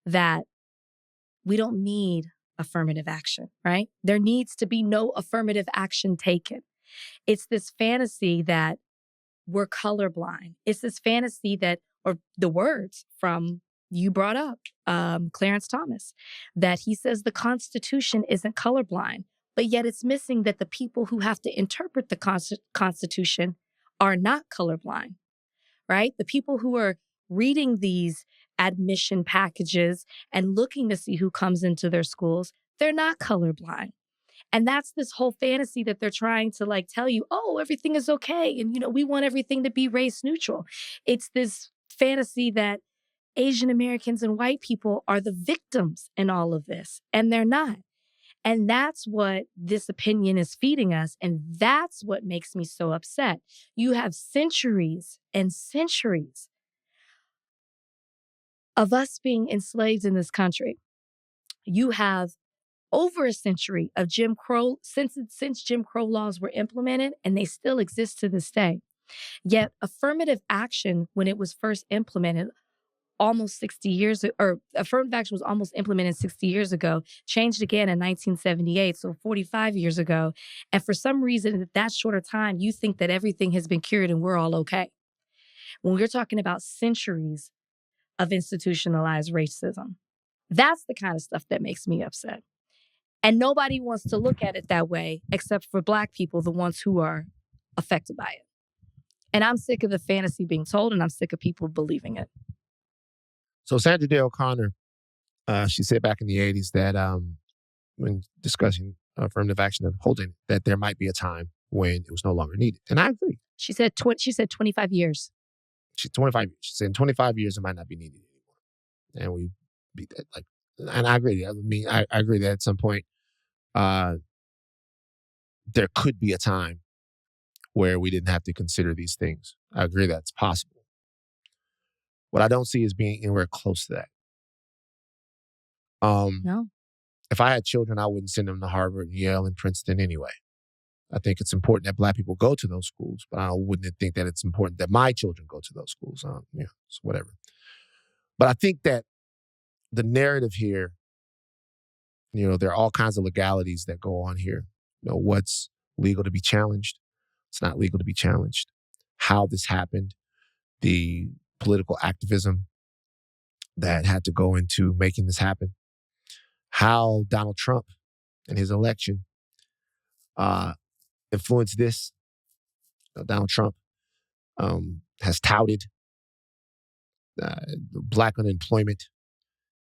that we don't need affirmative action, right? There needs to be no affirmative action taken. It's this fantasy that we're colorblind. It's this fantasy that, or the words from you brought up, Clarence Thomas, that he says the Constitution isn't colorblind, but yet it's missing that the people who have to interpret the Constitution are not colorblind, right? The people who are reading these admission packages and looking to see who comes into their schools, they're not colorblind. And that's this whole fantasy that they're trying to like tell you, oh, everything is okay. And, we want everything to be race neutral. It's this fantasy that Asian Americans and white people are the victims in all of this, and they're not. And that's what this opinion is feeding us. And that's what makes me so upset. You have centuries and centuries of us being enslaved in this country. You have over a century of Jim Crow, since Jim Crow laws were implemented, and they still exist to this day. Yet affirmative action, when it was first implemented almost 60 years, or affirmative action was almost implemented 60 years ago, changed again in 1978, so 45 years ago. And for some reason, at that shorter time, you think that everything has been cured and we're all okay. When we're talking about centuries of institutionalized racism, that's the kind of stuff that makes me upset. And nobody wants to look at it that way, except for Black people, the ones who are affected by it. And I'm sick of the fantasy being told, and I'm sick of people believing it. So Sandra Day O'Connor, she said back in the 80s that when discussing affirmative action and holding, that there might be a time when it was no longer needed. And I agree. She said 25 years. She's 25 years. She said in 25 years, it might not be needed anymore. And we beat that. And I agree. I mean, I agree that at some point, there could be a time where we didn't have to consider these things. I agree that's possible. What I don't see is being anywhere close to that. No. If I had children, I wouldn't send them to Harvard, Yale, and Princeton anyway. I think it's important that Black people go to those schools, but I wouldn't think that it's important that my children go to those schools. So whatever. But I think that the narrative here, there are all kinds of legalities that go on here. What's legal to be challenged? It's not legal to be challenged. How this happened, the political activism that had to go into making this happen, how Donald Trump and his election influenced this. Donald Trump has touted Black unemployment.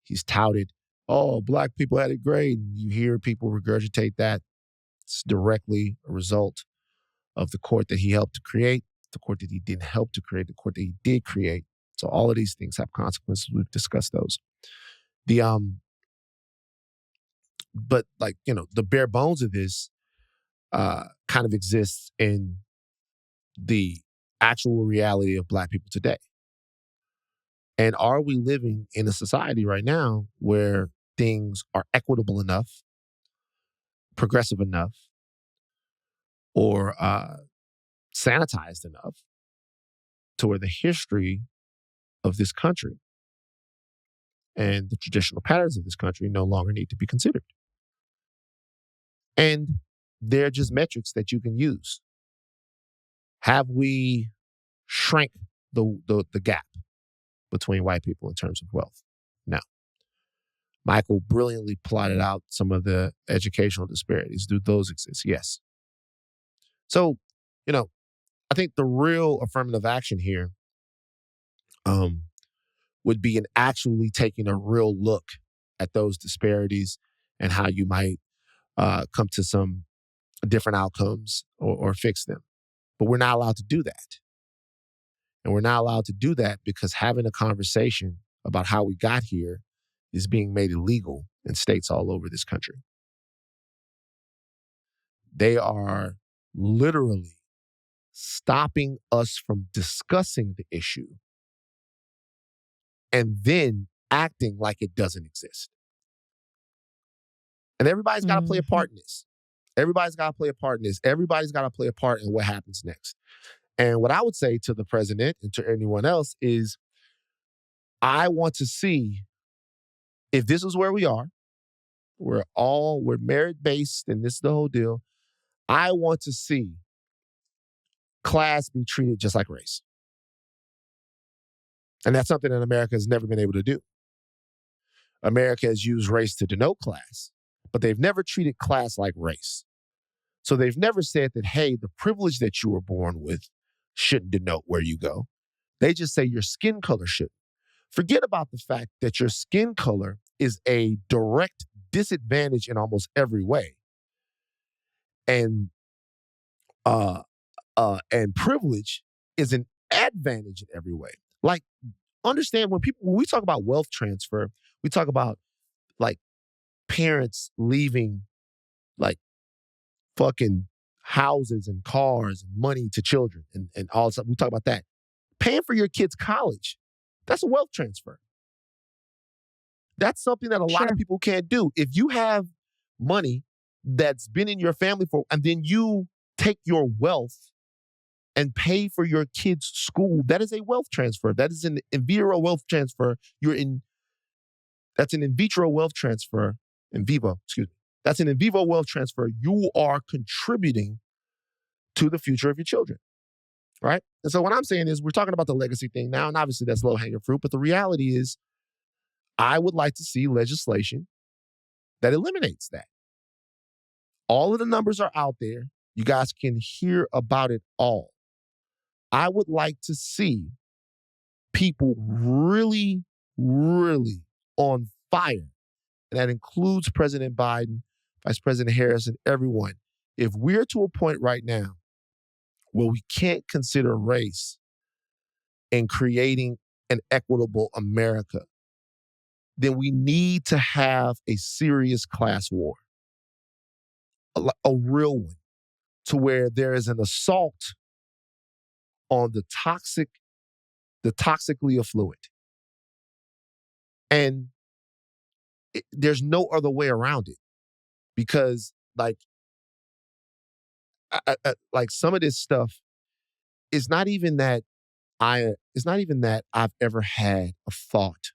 He's touted, Black people had it great. And you hear people regurgitate that. It's directly a result of the court that he helped to create, the court that he didn't help to create, the court that he did create. So all of these things have consequences. We've discussed those. But the bare bones of this kind of exists in the actual reality of Black people today. And are we living in a society right now where things are equitable enough, progressive enough, or sanitized enough to where the history of this country and the traditional patterns of this country no longer need to be considered. And they're just metrics that you can use. Have we shrank the gap between white people in terms of wealth? No. Michael brilliantly plotted out some of the educational disparities. Do those exist? Yes. So, I think the real affirmative action here would be in actually taking a real look at those disparities and how you might come to some different outcomes or fix them. But we're not allowed to do that. And we're not allowed to do that because having a conversation about how we got here is being made illegal in states all over this country. They are literally stopping us from discussing the issue and then acting like it doesn't exist. And everybody's got to play a part in this. Everybody's got to play a part in this. Everybody's got to play a part in what happens next. And what I would say to the president and to anyone else is, I want to see if this is where we are, we're merit-based and this is the whole deal. I want to see class be treated just like race. And that's something that America has never been able to do. America has used race to denote class, but they've never treated class like race. So they've never said that, hey, the privilege that you were born with shouldn't denote where you go. They just say your skin color should. Forget about the fact that your skin color is a direct disadvantage in almost every way. And privilege is an advantage in every way. Like, understand when we talk about wealth transfer, we talk about like parents leaving like fucking houses and cars and money to children and all stuff. We talk about that. Paying for your kids' college, that's a wealth transfer. That's something that a lot of people can't do. If you have money that's been in your family and then you take your wealth and pay for your kids' school, that is a wealth transfer. That is an in vitro wealth transfer. That's an in vitro wealth transfer. That's an in vivo wealth transfer. You are contributing to the future of your children, right? And so what I'm saying is we're talking about the legacy thing now, and obviously that's low-hanging fruit, but the reality is I would like to see legislation that eliminates that. All of the numbers are out there. You guys can hear about it all. I would like to see people really, really on fire. And that includes President Biden, Vice President Harris, and everyone. If we're to a point right now where we can't consider race in creating an equitable America, then we need to have a serious class war, a real one, to where there is an assault on the toxically affluent. And there's no other way around it, because like some of this stuff is not even that I've ever had a thought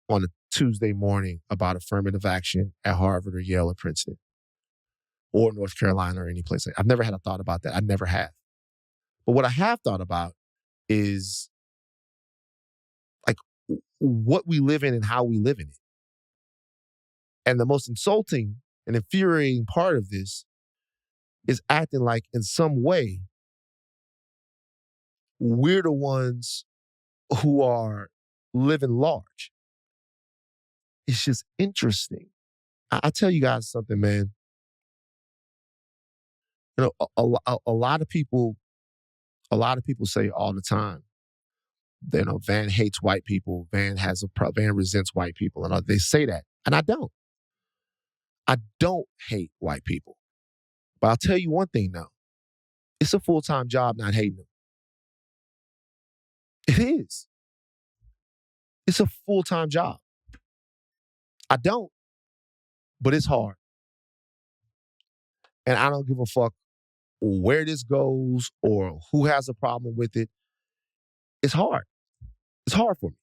on a Tuesday morning about affirmative action at Harvard or Yale or Princeton or North Carolina or any place. I've never had a thought about that. I never have. But what I have thought about is like what we live in and how we live in it. And the most insulting and infuriating part of this is acting like in some way we're the ones who are living large. It's just interesting. I'll tell you guys something, man. You know, a lot of people say all the time, you know, Van hates white people. Van resents white people, and they say that, and I don't. I don't hate white people, but I'll tell you one thing though: it's a full-time job not hating them. It is. It's a full-time job. I don't, but it's hard, and I don't give a fuck where this goes or who has a problem with it. it's hard. It's hard for me.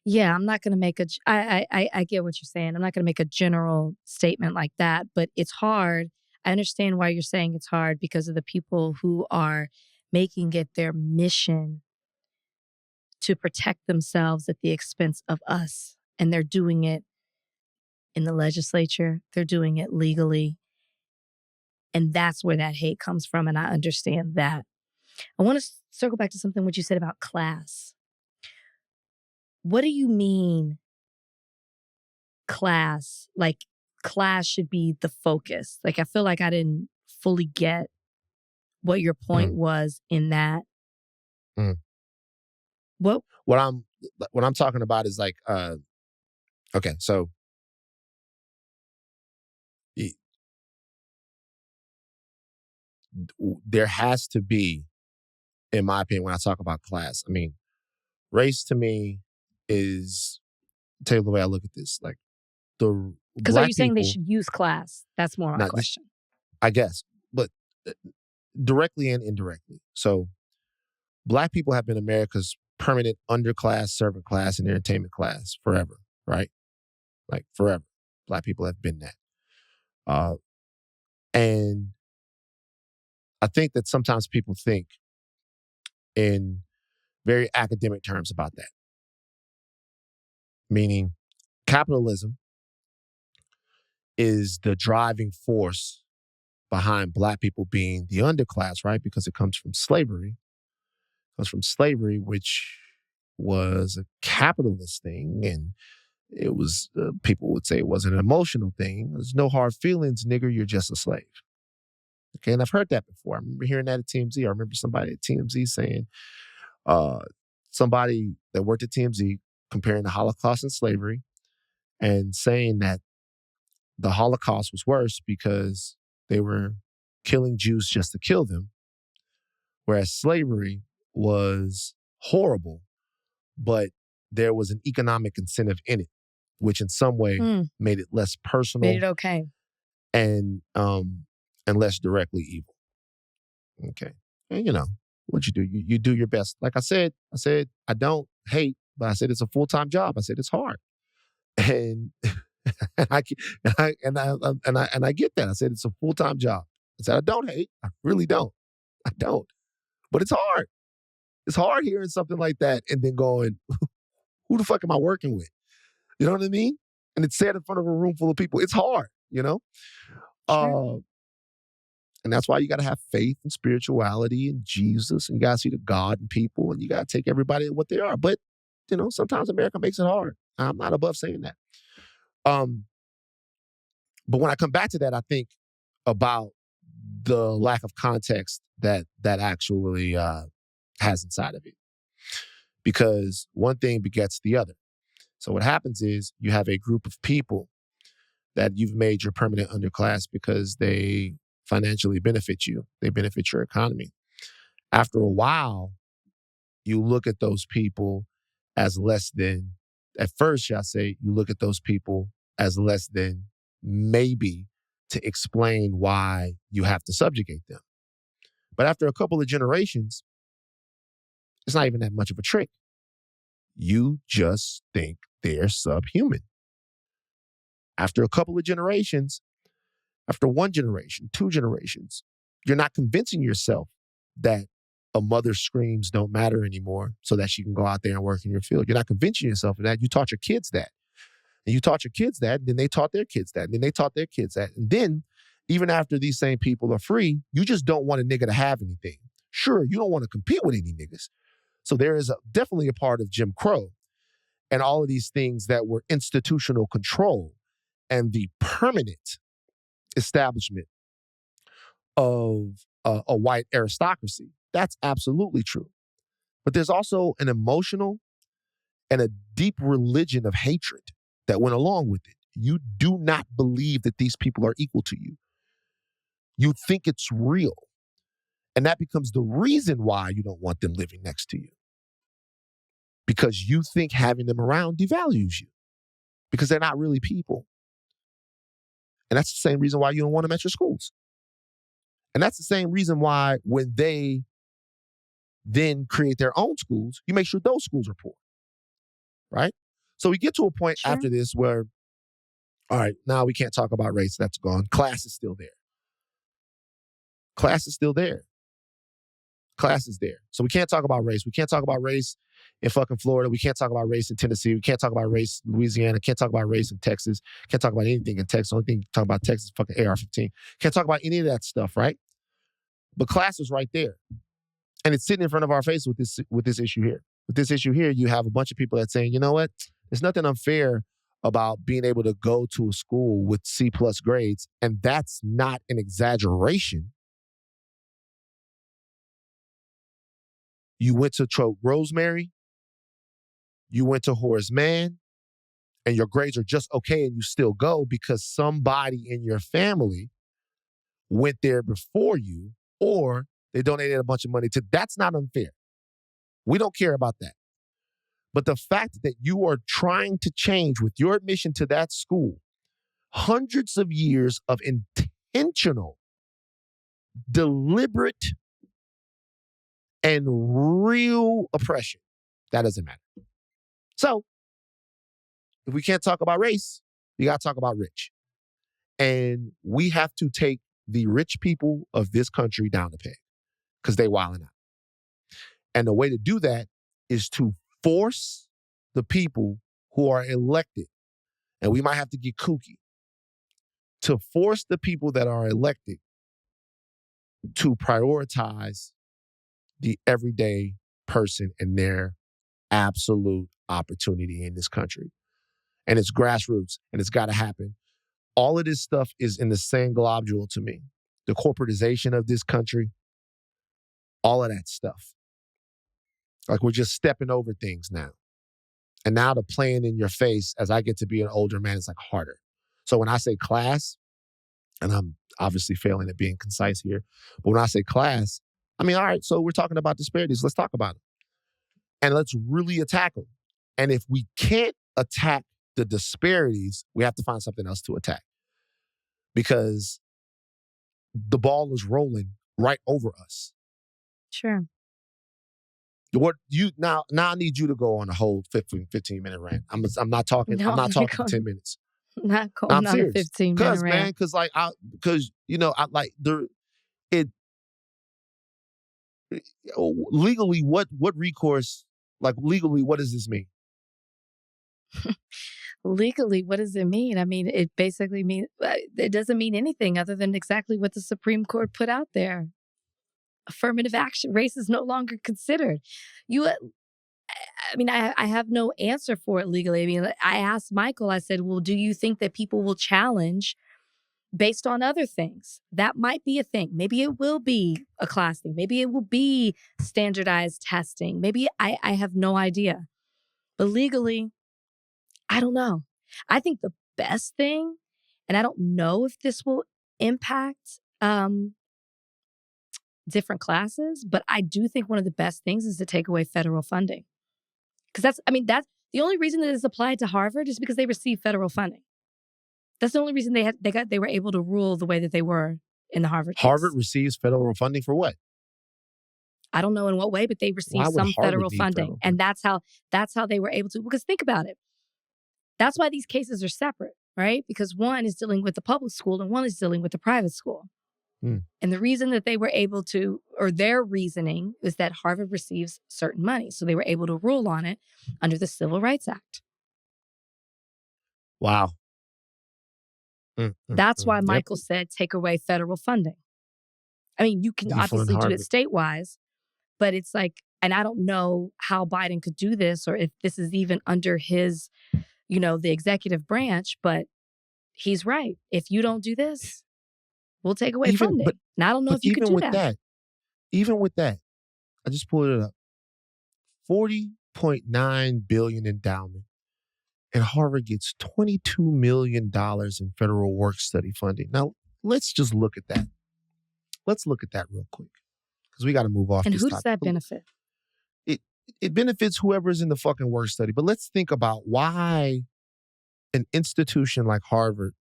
Yeah, I'm not going to make I get what you're saying. I'm not going to make a general statement like that, but it's hard. I understand why you're saying it's hard because of the people who are making it their mission to protect themselves at the expense of us. And they're doing it in the legislature. They're doing it legally. And that's where that hate comes from. And I understand that. I want to circle back to something what you said about class. What do you mean class? Like class should be the focus. Like I feel like I didn't fully get what your point was in that. What I'm talking about is like okay, so there has to be, in my opinion, when I talk about class, I mean, race to me is, tell you the way I look at this, like the because are you saying they should use class? That's more my question. I guess, but directly and indirectly. So Black people have been America's permanent underclass, servant class, and entertainment class forever, right? Like forever. Black people have been that. And I think that sometimes people think in very academic terms about that. Meaning capitalism is the driving force behind Black people being the underclass, right? Because it comes from slavery. It comes from slavery, which was a capitalist thing. And it was, people would say it was an emotional thing. There's no hard feelings, nigger, you're just a slave. Okay, and I've heard that before. I remember hearing that at TMZ. I remember somebody at TMZ saying, somebody that worked at TMZ comparing the Holocaust and slavery and saying that the Holocaust was worse because they were killing Jews just to kill them, whereas slavery was horrible, but there was an economic incentive in it, which in some way made it less personal. Made it okay. And less directly evil. Okay. And you know, what you do, you do your best. Like I said, I don't hate, but I said it's a full-time job. I said it's hard. And I get that. I said it's a full-time job. I said I don't hate. I really don't. I don't. But it's hard. It's hard hearing something like that and then going, who the fuck am I working with? You know what I mean? And it's said in front of a room full of people. It's hard, you know? Sure. And that's why you got to have faith and spirituality and Jesus, and you got to see the God in people, and you got to take everybody at what they are. But, you know, sometimes America makes it hard. I'm not above saying that. But when I come back to that, I think about the lack of context that actually has inside of it. Because one thing begets the other. So what happens is you have a group of people that you've made your permanent underclass because they financially benefit you. They benefit your economy. After a while, you look at those people as less than, at first, shall I say, you look at those people as less than maybe to explain why you have to subjugate them. But after a couple of generations, it's not even that much of a trick. You just think they're subhuman. After a couple of generations, after one generation, 2 generations, you're not convincing yourself that a mother's screams don't matter anymore so that she can go out there and work in your field. You're not convincing yourself of that. You taught your kids that. And you taught your kids that, and then they taught their kids that, and then they taught their kids that. And then, even after these same people are free, you just don't want a nigga to have anything. Sure, you don't want to compete with any niggas. So there is definitely a part of Jim Crow and all of these things that were institutional control and the permanent establishment of a white aristocracy. That's absolutely true. But there's also an emotional and a deep religion of hatred that went along with it. You do not believe that these people are equal to you. You think it's real. And that becomes the reason why you don't want them living next to you. Because you think having them around devalues you. Because they're not really people. And that's the same reason why you don't want them at your schools. And that's the same reason why when they then create their own schools, you make sure those schools are poor, right? So we get to a point after this where, all right, now we can't talk about race. That's gone. Class is still there. Class is still there. Class is there. So we can't talk about race. We can't talk about race in fucking Florida. We can't talk about race in Tennessee. We can't talk about race in Louisiana. Can't talk about race in Texas. Can't talk about anything in Texas. The only thing you can talk about Texas is fucking AR-15. Can't talk about any of that stuff, right? But class is right there. And it's sitting in front of our face with this issue here. With this issue here, you have a bunch of people that saying, you know what? There's nothing unfair about being able to go to a school with C+ grades. And that's not an exaggeration. You went to Rosemary, you went to Horace Mann, and your grades are just okay and you still go because somebody in your family went there before you, or they donated a bunch of money to. That's not unfair. We don't care about that. But the fact that you are trying to change with your admission to that school, hundreds of years of intentional, deliberate, and real oppression, that doesn't matter. So, if we can't talk about race, you got to talk about rich. And we have to take the rich people of this country down the peg because they wilding out. And the way to do that is to force the people who are elected, and we might have to get kooky, to force the people that are elected to prioritize the everyday person and their absolute opportunity in this country. And it's grassroots, and it's got to happen. All of this stuff is in the same globule to me. The corporatization of this country, all of that stuff. Like we're just stepping over things now. And now the playing in your face as I get to be an older man is like harder. So when I say class, and I'm obviously failing at being concise here, but when I say class, I mean, all right, so we're talking about disparities. Let's talk about them. And let's really attack them. And if we can't attack the disparities, we have to find something else to attack. Because the ball is rolling right over us. Sure. What you now I need you to go on a whole 15-minute rant. I'm not talking No, I'm not you're talking going- 10 minutes. Not going I'm on serious. a 15-minute rant. Because you know, I like legally what recourse, like legally what does this mean? Legally, what does it mean? I mean, it basically means it doesn't mean anything other than exactly what the Supreme Court put out there. Affirmative action, race is no longer considered. I have no answer for it legally. I mean, I asked Michael, I said, well, do you think that people will challenge based on other things? That might be a thing. Maybe it will be a class thing. Maybe it will be standardized testing. Maybe I have no idea. But legally, I don't know. I think the best thing, and I don't know if this will impact different classes, but I do think one of the best things is to take away federal funding. Because that's the only reason that it's applied to Harvard is because they receive federal funding. That's the only reason they were able to rule the way that they were in the Harvard case. Harvard receives federal funding for what? I don't know in what way, but they receive some federal funding. And that's how they were able to, because think about it. That's why these cases are separate, right? Because one is dealing with the public school and one is dealing with the private school. And the reason that they were able to, or their reasoning, is that Harvard receives certain money. So they were able to rule on it under the Civil Rights Act. Wow. That's why Michael said take away federal funding. I mean, you can obviously do it state-wise, but it's like, and I don't know how Biden could do this or if this is even under his, the executive branch, but he's right. If you don't do this, we'll take away funding. And I don't know if you could do that. Even with that, I just pulled it up. $40.9 billion endowment. And Harvard gets $22 million in federal work study funding. Now, let's just look at that. Let's look at that real quick. Because we got to move off and this who topic. Does that benefit? It benefits whoever's in the fucking work study. But let's think about why an institution like Harvard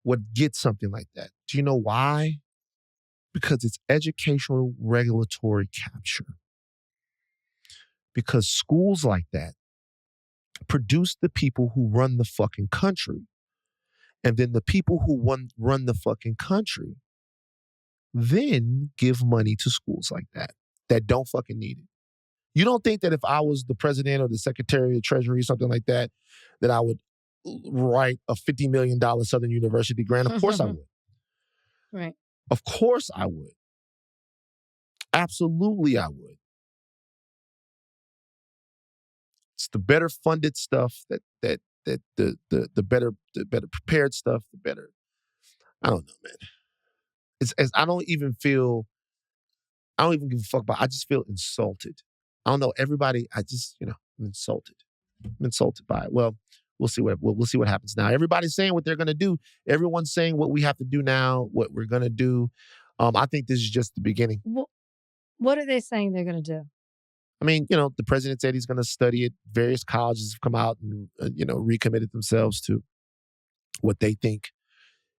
would get something like that. Do you know why? Because it's educational regulatory capture. Because schools like that produce the people who run the fucking country. And then the people who run the fucking country then give money to schools like that don't fucking need it. You don't think that if I was the president or the secretary of treasury, something like that I would write a $50 million Southern University grant? Of course I would. Right. Of course I would. Absolutely I would. It's the better funded stuff that the better prepared stuff, the better. I don't know, man. It's I don't even give a fuck about. I just feel insulted. I don't know. Everybody, I'm insulted. I'm insulted by it. Well, we'll see what happens now. Everybody's saying what they're gonna do. Everyone's saying what we have to do now, what we're gonna do. I think this is just the beginning. What are they saying they're gonna do? I mean, the president said he's going to study it. Various colleges have come out and, recommitted themselves to what they think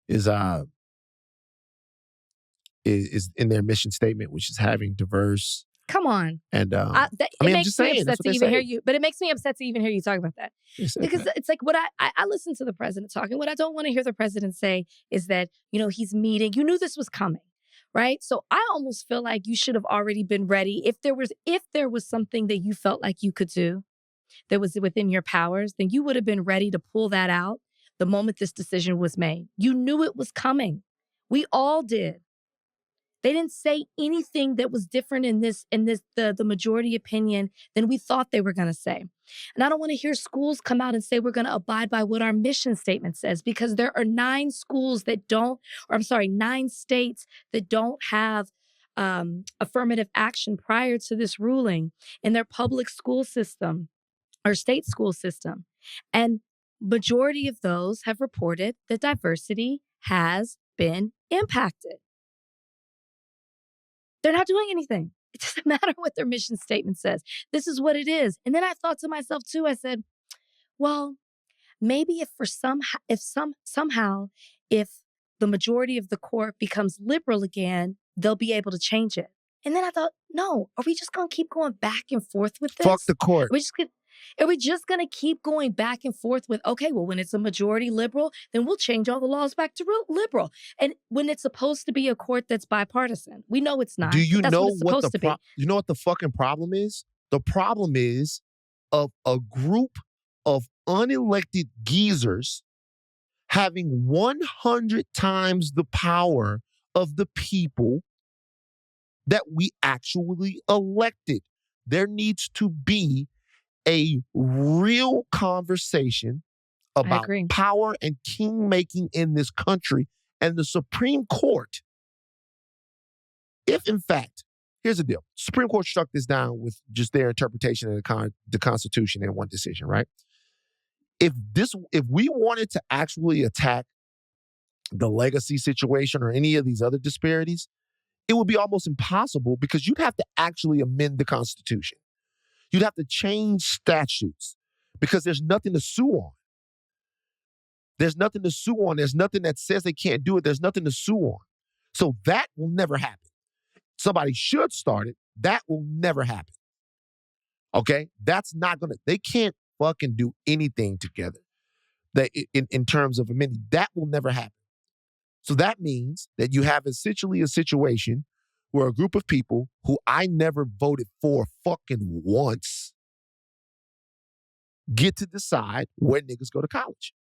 is in their mission statement, which is having diverse. Come on. And I'm just saying. Upset to even hear you, but it makes me upset to even hear you talk about that. Because it's like what I listen to the president talking. What I don't want to hear the president say is that, he's meeting. You knew this was coming. Right? So I almost feel like you should have already been ready. If there was something that you felt like you could do that was within your powers, then you would have been ready to pull that out the moment this decision was made. You knew it was coming. We all did. They didn't say anything that was different in the majority opinion than we thought they were going to say. And I don't want to hear schools come out and say we're going to abide by what our mission statement says, because there are 9 states that don't have affirmative action prior to this ruling in their public school system or state school system. And majority of those have reported that diversity has been impacted. They're not doing anything. It doesn't matter what their mission statement says. This is what it is. And then I thought to myself too, I said, well, maybe if the majority of the court becomes liberal again, they'll be able to change it. And then I thought, no, are we just going to keep going back and forth with this? Fuck the court. Are we just going to keep going back and forth with, okay, well, when it's a majority liberal, then we'll change all the laws back to liberal. And when it's supposed to be a court that's bipartisan, we know it's not. Do you know what you know what the fucking problem is? The problem is of a group of unelected geezers having 100 times the power of the people that we actually elected. There needs to be a real conversation about power and king-making in this country. And the Supreme Court, if in fact, here's the deal. Supreme Court struck this down with just their interpretation of the Constitution in one decision, right? If we wanted to actually attack the legacy situation or any of these other disparities, it would be almost impossible because you'd have to actually amend the Constitution. You'd have to change statutes because there's nothing to sue on. There's nothing to sue on. There's nothing that says they can't do it. There's nothing to sue on. So that will never happen. Somebody should start it. That will never happen. Okay? They can't fucking do anything together in terms of amending. That will never happen. So that means that you have essentially a situation where a group of people who I never voted for fucking once get to decide where niggas go to college.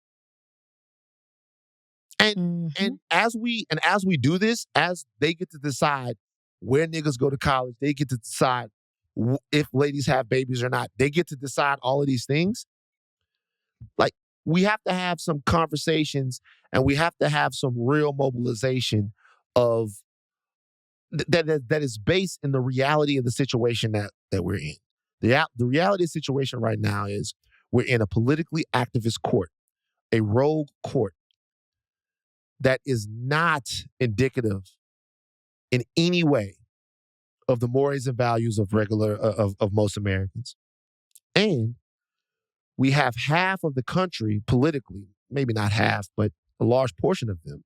And as we do this, as they get to decide where niggas go to college, they get to decide if ladies have babies or not. They get to decide all of these things. Like, we have to have some conversations and we have to have some real mobilization of that is based in the reality of the situation that we're in. The reality of the situation right now is we're in a politically activist court, a rogue court that is not indicative in any way of the mores and values of most Americans. And we have half of the country politically, maybe not half, but a large portion of them,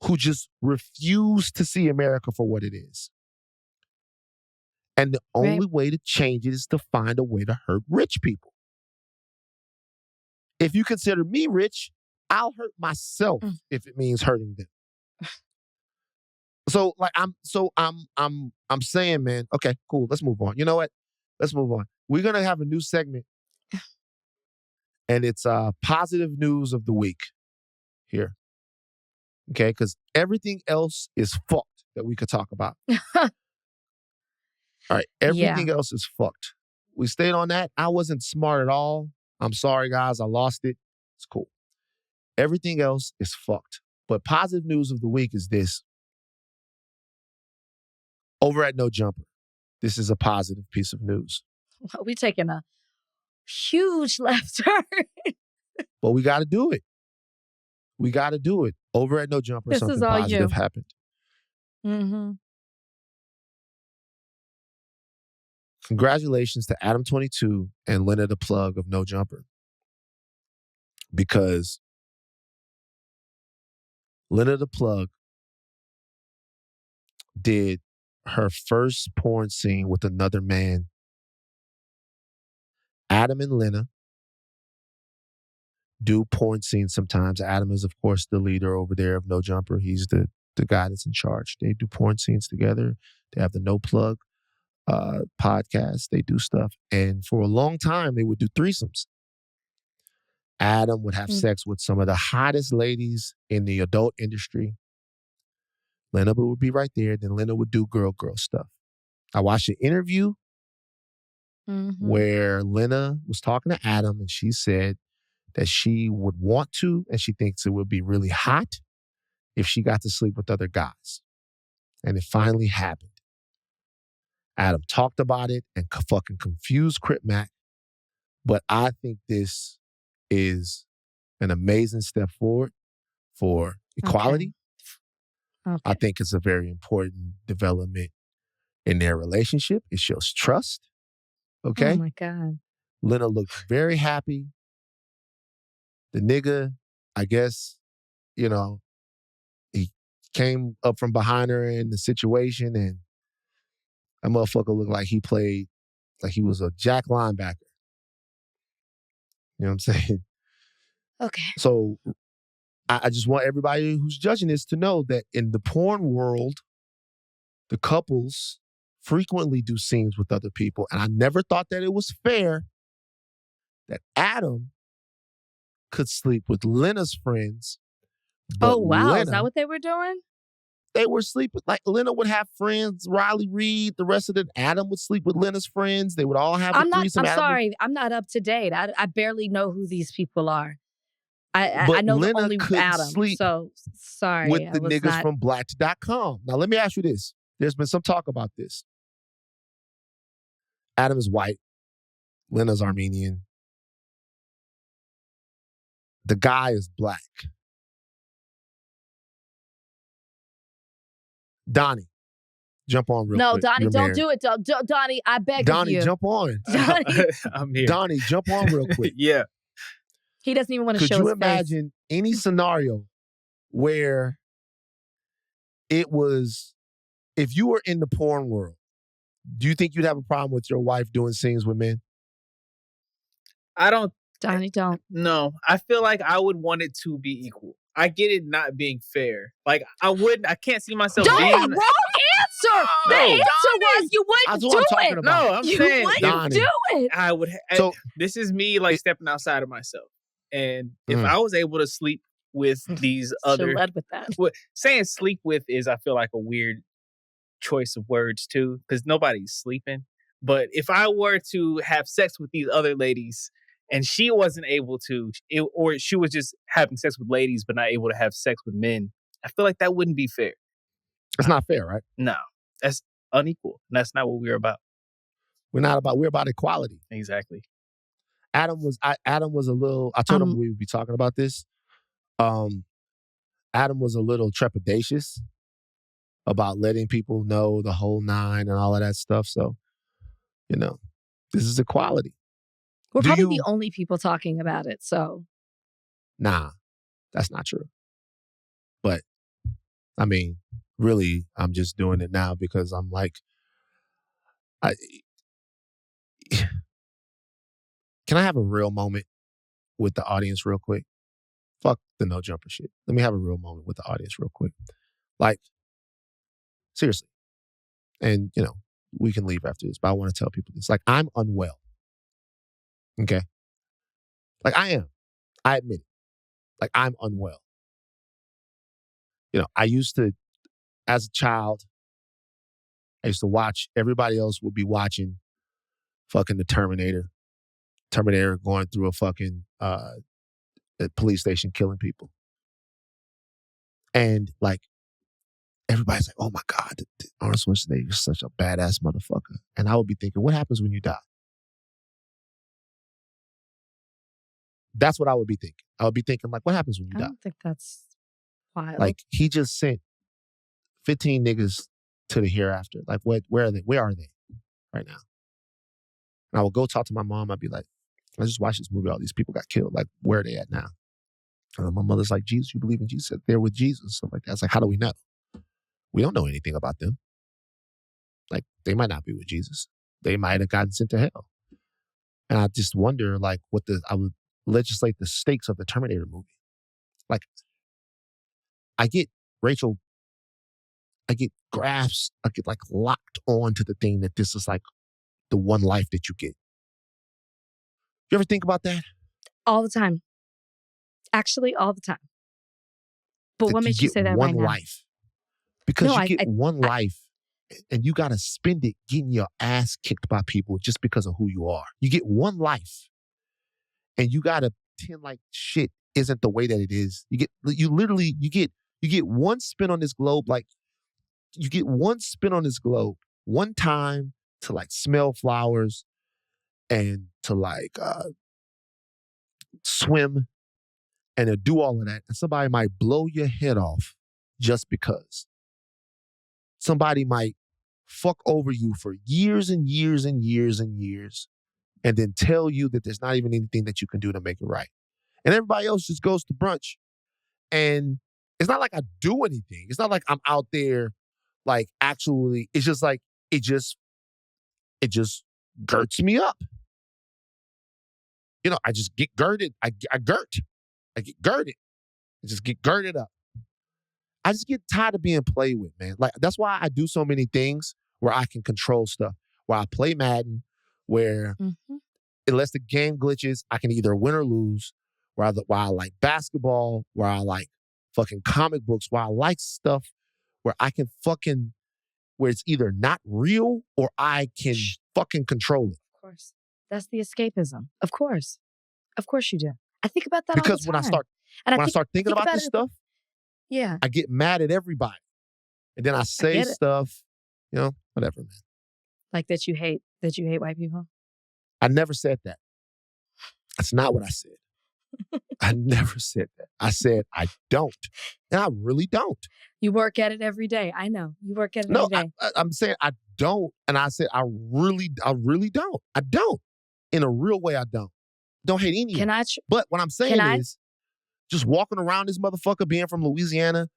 who just refuse to see America for what it is. And the only way to change it is to find a way to hurt rich people. If you consider me rich, I'll hurt myself if it means hurting them. So like I'm saying, man, okay, cool, let's move on. You know what? Let's move on. We're gonna have a new segment. And it's positive news of the week here. Okay, because everything else is fucked that we could talk about. All right, everything else is fucked. We stayed on that. I wasn't smart at all. I'm sorry, guys. I lost it. It's cool. Everything else is fucked. But positive news of the week is this. Over at No Jumper, this is a positive piece of news. Well, we're taking a huge left turn. But we got to do it. We got to do it. Over at No Jumper, this something positive happened. Mm-hmm. Congratulations to Adam22 and Lena the Plug of No Jumper. Because Lena the Plug did her first porn scene with another man. Adam and Lena do porn scenes sometimes. Adam is, of course, the leader over there of No Jumper. He's the guy that's in charge. They do porn scenes together. They have the No Plug podcast. They do stuff. And for a long time, they would do threesomes. Adam would have sex with some of the hottest ladies in the adult industry. Lena would be right there. Then Lena would do girl stuff. I watched an interview where Lena was talking to Adam and she said that she would want to, and she thinks it would be really hot if she got to sleep with other guys. And it finally happened. Adam talked about it and fucking confused Crip Mac. But I think this is an amazing step forward for equality. Okay. I think it's a very important development in their relationship. It shows trust. Okay? Oh my God. Lena looked very happy. The nigga, I guess, he came up from behind her in the situation and that motherfucker looked like he played, like he was a jack linebacker. You know what I'm saying? Okay. So I just want everybody who's judging this to know that in the porn world, the couples frequently do scenes with other people. And I never thought that it was fair that Adam could sleep with Lena's friends. Oh, wow. Is that what they were doing? They were sleeping. Like Lena would have friends, Riley Reid, the rest of them. Adam would sleep with Lena's friends. They would all have a threesome. I'm sorry. I'm not up to date. I barely know who these people are. I know Lena only Adam. So sorry. With the niggas from Blacked.com. Now, let me ask you this. There's been some talk about this. Adam is white. Lena's Armenian. The guy is black. Donnie, jump on real quick. No, Donnie, You're don't married. do it. Donnie, I beg Donnie, of you. jump on. Donnie. I'm here. Donnie, jump on real quick. Yeah. He doesn't even want to show his face. Could you imagine any scenario where it was, if you were in the porn world, do you think you'd have a problem with your wife doing scenes with men? I don't. Donnie, don't. No, I feel like I would want it to be equal. I get it not being fair. Like I can't see myself being. Wrong answer. The answer was you wouldn't do it. No, I'm saying you wouldn't do it. I would. So this is me like stepping outside of myself. And if I was able to sleep with these other, led with that. Saying sleep with is, I feel like, a weird choice of words too, because nobody's sleeping. But if I were to have sex with these other ladies and she wasn't able to, or she was just having sex with ladies but not able to have sex with men, I feel like that wouldn't be fair. It's not fair, right? No, that's unequal. And that's not what we're about. We're about equality. Exactly. Adam was a little, I told him we would be talking about this. Adam was a little trepidatious about letting people know the whole nine and all of that stuff. So, this is equality. We're probably the only people talking about it, so. Nah, that's not true. But I mean, really, I'm just doing it now because I'm like, can I have a real moment with the audience real quick? Fuck the no jumper shit. Let me have a real moment with the audience real quick. Like, seriously. And, we can leave after this, but I want to tell people this. Like, I'm unwell. Okay? Like, I am. I admit it. Like, I'm unwell. I used to, as a child, I used to watch, everybody else would be watching fucking the Terminator going through a fucking a police station killing people. And like, everybody's like, oh my God, Arnold Schwarzenegger is such a badass motherfucker. And I would be thinking, what happens when you die? That's what I would be thinking. I would be thinking, like, what happens when you die? I don't think that's wild. Like, he just sent 15 niggas to the hereafter. Like, where are they? Where are they right now? And I would go talk to my mom. I'd be like, I just watched this movie. All these people got killed. Like, where are they at now? And my mother's like, Jesus, you believe in Jesus? They're with Jesus. Stuff like that. It's like, how do we know? We don't know anything about them. Like, they might not be with Jesus. They might have gotten sent to hell. And I just wonder, like, I would legislate the stakes of the Terminator movie. Like, I get grasped, I get like locked on to the thing that this is like the one life that you get. You ever think about that? All the time. Actually, all the time. But that what makes you say that right now? One life. Because you get one life and you got to spend it getting your ass kicked by people just because of who you are. You get one life and you got to pretend like shit isn't the way that it is. You get one spin on this globe. Like, you get one spin on this globe one time to like smell flowers and to like swim and to do all of that. And somebody might blow your head off just because. Somebody might fuck over you for years and years and years and years and then tell you that there's not even anything that you can do to make it right. And everybody else just goes to brunch. And it's not like I do anything. It's not like I'm out there like actually, it's just like, it just girts me up. I just get girded. I get girded. I just get girded up. I just get tired of being played with, man. Like, that's why I do so many things where I can control stuff. Where I play Madden, where unless the game glitches, I can either win or lose. Where I like basketball, where I like fucking comic books, where I like stuff where I can fucking, where it's either not real or I can fucking control it. Of course. That's the escapism. Of course. Of course you do. I think about that all the time. Because when I start thinking about this stuff, yeah, I get mad at everybody. And then I say stuff, whatever, man. Like that you hate white people? I never said that. That's not what I said. I never said that. I said I don't. And I really don't. You work at it every day. I know. You work at it every day. I'm saying I don't. And I said I really don't. I don't. In a real way, I don't. Don't hate anyone. But what I'm saying is, just walking around this motherfucker being from Louisiana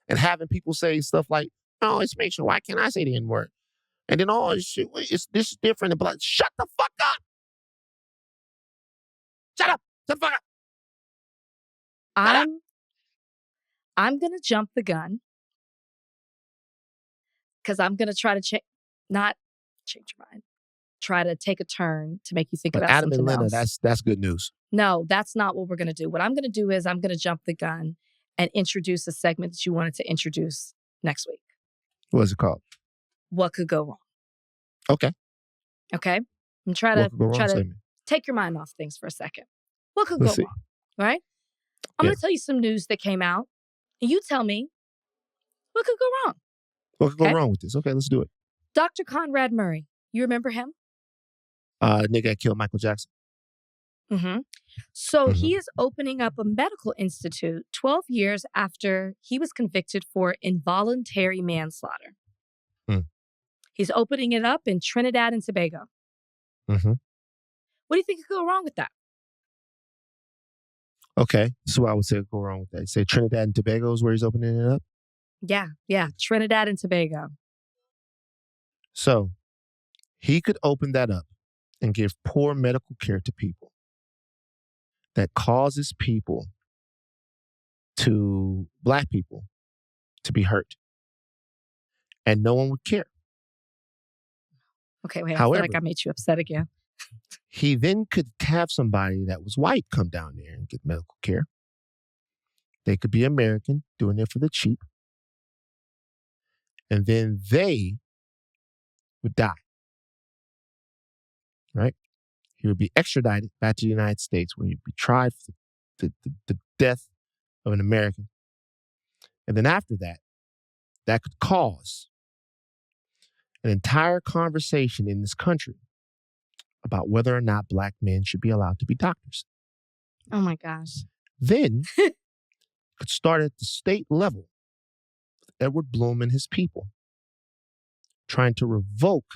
and having people say stuff like, oh, it's mixed. Why can't I say the N-word? And then, oh, shit, this is different. And like, shut the fuck up. Shut up. Shut the fuck up. I'm going to jump the gun because I'm going to try to not change your mind. Try to take a turn to make you think about Adam something and Lena, else. that's good news. No, that's not what we're going to do. What I'm going to do is I'm going to jump the gun and introduce a segment that you wanted to introduce next week. What is it called? What could go wrong? Okay. And try to take your mind off things for a second. What could go wrong? Right? I'm going to tell you some news that came out. And you tell me what could go wrong. What could go wrong with this? Okay, let's do it. Dr. Conrad Murray. You remember him? Nigga that killed Michael Jackson. Mm-hmm. So he is opening up a medical institute 12 years after he was convicted for involuntary manslaughter. He's opening it up in Trinidad and Tobago. What do you think could go wrong with that? Okay, this is what I would say could go wrong with that. You say Trinidad and Tobago is where he's opening it up? Yeah. Trinidad and Tobago. So he could open that up and give poor medical care to people that causes Black people, to be hurt. And no one would care. Okay, wait, However, I feel like I made you upset again. He then could have somebody that was white come down there and get medical care. They could be American, doing it for the cheap. And then they would die. Right? He would be extradited back to the United States where he'd be tried for the death of an American. And then after that, that could cause an entire conversation in this country about whether or not Black men should be allowed to be doctors. Oh my gosh. Then could start at the state level with Edward Bloom and his people trying to revoke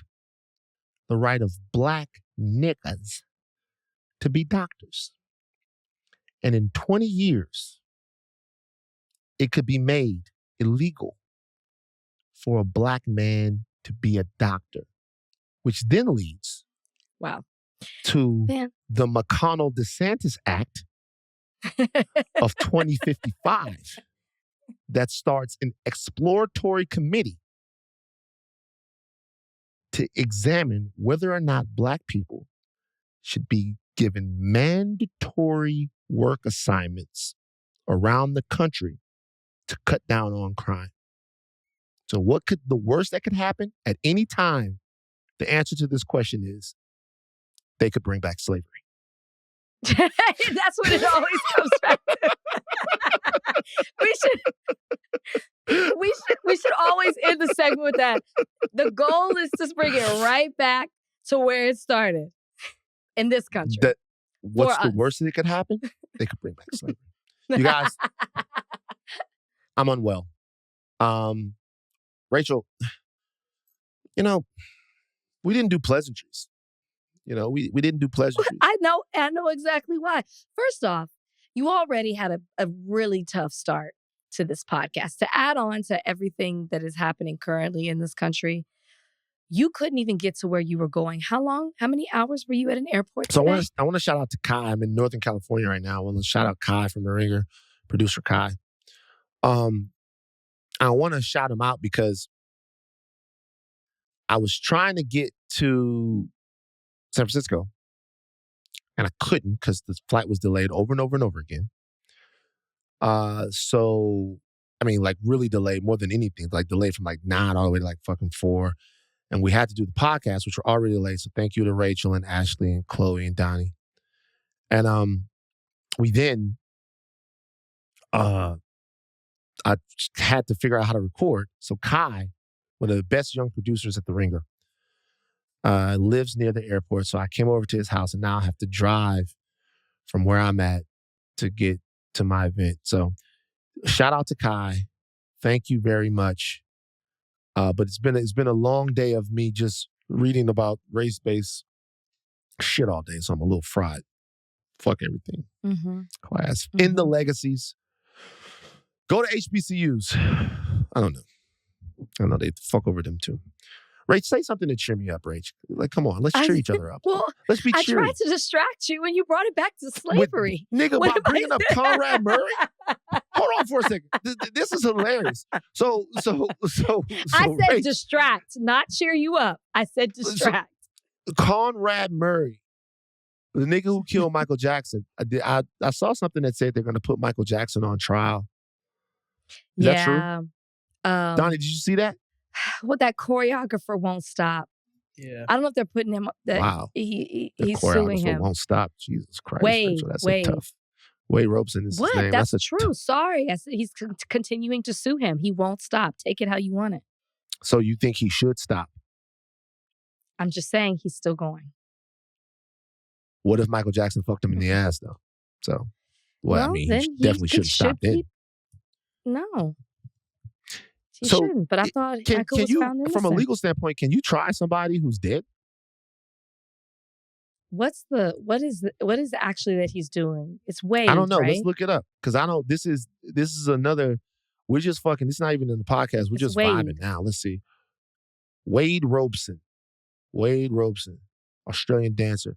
the right of Black niggas to be doctors. And in 20 years, it could be made illegal for a Black man to be a doctor, which then leads to the McConnell-DeSantis Act of 2055 that starts an exploratory committee to examine whether or not Black people should be given mandatory work assignments around the country to cut down on crime. So the worst that could happen at any time, the answer to this question is they could bring back slavery. That's what it always comes back to. We should always end the segment with that. The goal is to bring it right back to where it started in this country. What's the worst that could happen? They could bring back slavery. You guys, I'm unwell. Rachel, we didn't do pleasantries. We didn't do pleasantries. I know exactly why. First off, you already had a really tough start to this podcast. To add on to everything that is happening currently in this country, you couldn't even get to where you were going. How long? How many hours were you at an airport today? So I want to shout out to Kai. I'm in Northern California right now. I want to shout out Kai from The Ringer, producer Kai. I want to shout him out because I was trying to get to San Francisco, and I couldn't because the flight was delayed over and over and over again. Really delayed more than anything, like delayed from 9 all the way to fucking 4. And we had to do the podcast, which were already late. So thank you to Rachel and Ashleigh and Chloe and Donnie. And we then, I had to figure out how to record. So Kai, one of the best young producers at The Ringer, lives near the airport. So I came over to his house, and now I have to drive from where I'm at to get to my event. So shout out to Kai. Thank you very much. But it's been a long day of me just reading about race-based shit all day. So I'm a little fried. Fuck everything. Mm-hmm. Class. Mm-hmm. In the legacies. Go to HBCUs. I don't know. They fuck over them too. Rach, say something to cheer me up, Rach. Come on, let's cheer each other up. Well, let's be cheery. I tried to distract you when you brought it back to slavery. By bringing up Conrad Murray? Hold on for a second. This is hilarious. So I said Rach, distract, not cheer you up. I said distract. Conrad Murray, the nigga who killed Michael Jackson. I saw something that said they're going to put Michael Jackson on trial. Is that true? Donnie, did you see that? Well, that choreographer won't stop. Yeah. I don't know if they're putting him up. Wow. He's suing him. Won't stop. Jesus Christ. Wade. That's so tough. Wade Robeson is his name. That's true. Sorry. He's continuing to sue him. He won't stop. Take it how you want it. So you think he should stop? I'm just saying he's still going. What if Michael Jackson fucked him in the ass, though? So, he definitely shouldn't stop then. No. He shouldn't, but I thought Michael was found innocent. From a legal standpoint, can you try somebody who's dead? What is actually that he's doing? It's Wade. I don't know. Right? Let's look it up because I know this is another We're just fucking, it's not even in the podcast. We're just vibing now. Let's see. Wade Robeson, Australian dancer.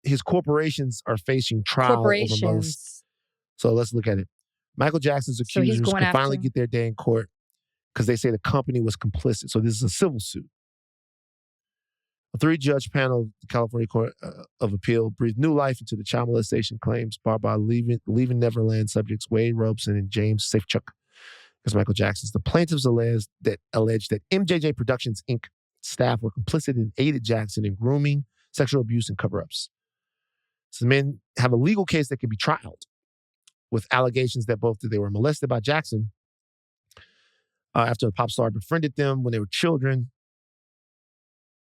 His corporations are facing trial over most. So let's look at it. Michael Jackson's accusers can finally get their day in court because they say the company was complicit. So this is a civil suit. A 3-judge panel of the California Court of Appeal breathed new life into the child molestation claims brought by Leaving Neverland subjects Wade Robeson and James Safechuck as Michael Jackson's. The plaintiffs alleged that MJJ Productions, Inc. staff were complicit and aided Jackson in grooming, sexual abuse, and cover-ups. So the men have a legal case that can be trialed with allegations that both that they were molested by Jackson after the pop star befriended them when they were children.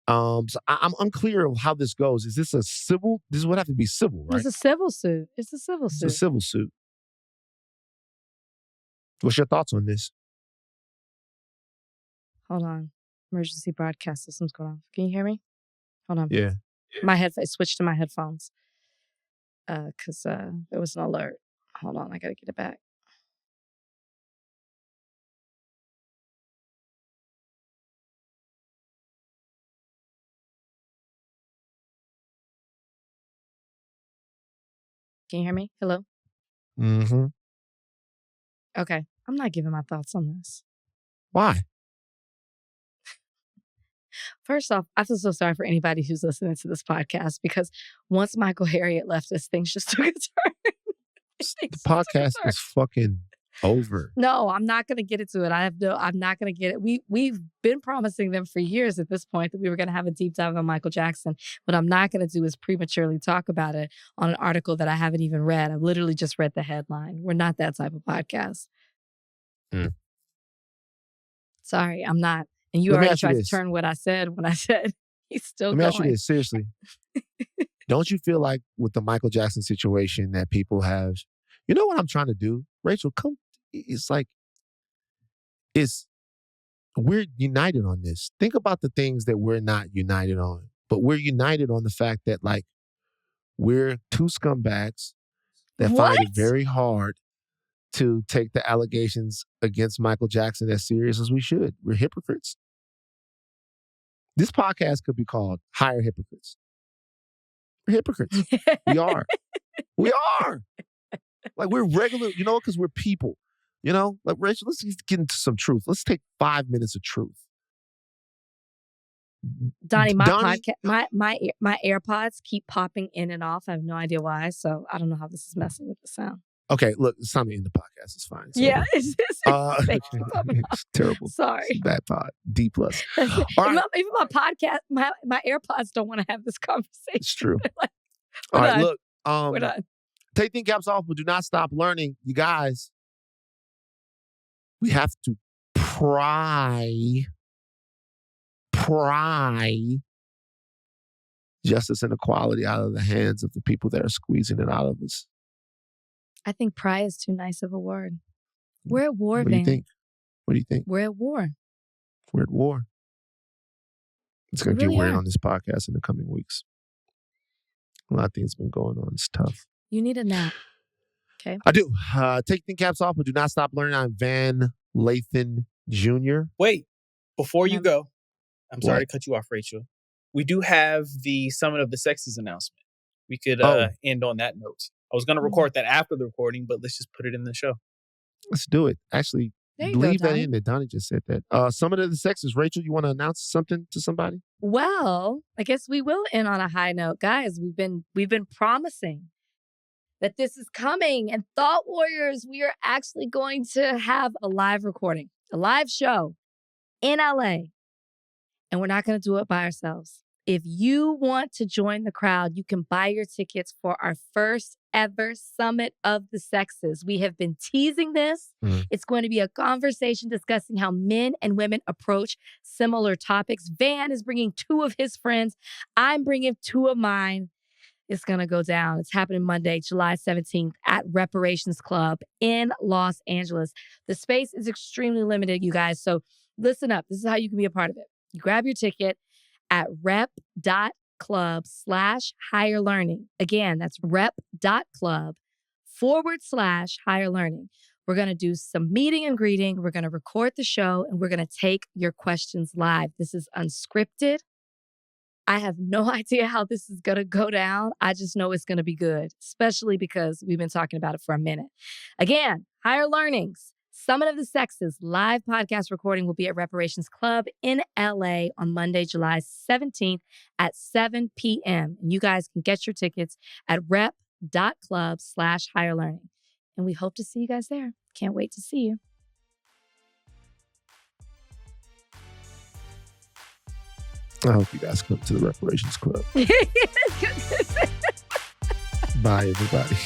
So I'm unclear of how this goes. Is this a civil? This would have to be civil, right? It's a civil suit. It's a civil suit. What's your thoughts on this? Hold on. Emergency broadcast system's going off. Can you hear me? Hold on. Yeah. It switched to my headphones. Because there was an alert. Hold on. I got to get it back. Can you hear me? Hello? Mm-hmm. Okay. I'm not giving my thoughts on this. Why? First off, I feel so sorry for anybody who's listening to this podcast because once Michael Harriot left us, things just took a turn. The podcast is fucking over. No, I'm not going to get into it. I'm not going to get it. We've been promising them for years at this point that we were going to have a deep dive on Michael Jackson. What I'm not going to do is prematurely talk about it on an article that I haven't even read. I've literally just read the headline. We're not that type of podcast. Sorry, I'm not. And you already tried to turn what I said when I said he's still going. Let me ask you this, seriously. Don't you feel like with the Michael Jackson situation that people have, you know what I'm trying to do? Rachel, come. It's like, we're united on this. Think about the things that we're not united on. But we're united on the fact that, like, we're two scumbags that find it very hard to take the allegations against Michael Jackson as serious as we should. We're hypocrites. This podcast could be called Hire Hypocrites. We're hypocrites. We are. We are. Like, we're regular, because we're people. Like, Rachel, let's just get into some truth. Let's take 5 minutes of truth. Donnie, my AirPods keep popping in and off. I have no idea why, so I don't know how this is messing with the sound. Okay, look, it's time to end the podcast. It's fine. So, yeah, it's terrible. Sorry. It's bad pod. D+. All right. Even my podcast, my AirPods don't want to have this conversation. It's true. Like, all right, look. We're done. Take thinking caps off, but do not stop learning. You guys, we have to pry justice and equality out of the hands of the people that are squeezing it out of us. I think pry is too nice of a word. We're at war, What do you think? What do you think? We're at war. We're at war. It's going to get weird on this podcast in the coming weeks. A lot of things have been going on. It's tough. You need a nap. Okay. I do. Take the caps off, but do not stop learning. I'm Van Lathan Jr. Wait, before you go, I'm sorry to cut you off, Rachel. We do have the Summit of the Sexes announcement. We could end on that note. I was going to record that after the recording, but let's just put it in the show. Let's do it. Actually, leave that in there. Donnie just said that. Summit of the Sexes. Rachel, you want to announce something to somebody? Well, I guess we will end on a high note. Guys, we've been promising that this is coming. And Thought Warriors, we are actually going to have a live recording, a live show in LA. And we're not going to do it by ourselves. If you want to join the crowd, you can buy your tickets for our first ever Summit of the Sexes. We have been teasing this. It's going to be a conversation discussing how men and women approach similar topics. Van is bringing 2 of his friends. I'm bringing 2 of mine. It's going to go down. It's happening Monday, July 17th at Reparations Club in Los Angeles. The space is extremely limited, you guys. So listen up. This is how you can be a part of it. You grab your ticket at rep.club/higher learning. Again, that's rep.club/higher learning. We're going to do some meeting and greeting. We're going to record the show and we're going to take your questions live. This is unscripted. I have no idea how this is going to go down. I just know it's going to be good, especially because we've been talking about it for a minute. Again, Higher Learnings, Summit of the Sexes live podcast recording will be at Reparations Club in LA on Monday, July 17th at 7 p.m. And you guys can get your tickets at rep.club/higher learning. And we hope to see you guys there. Can't wait to see you. I hope you guys come to the Reparations Club. Bye, everybody.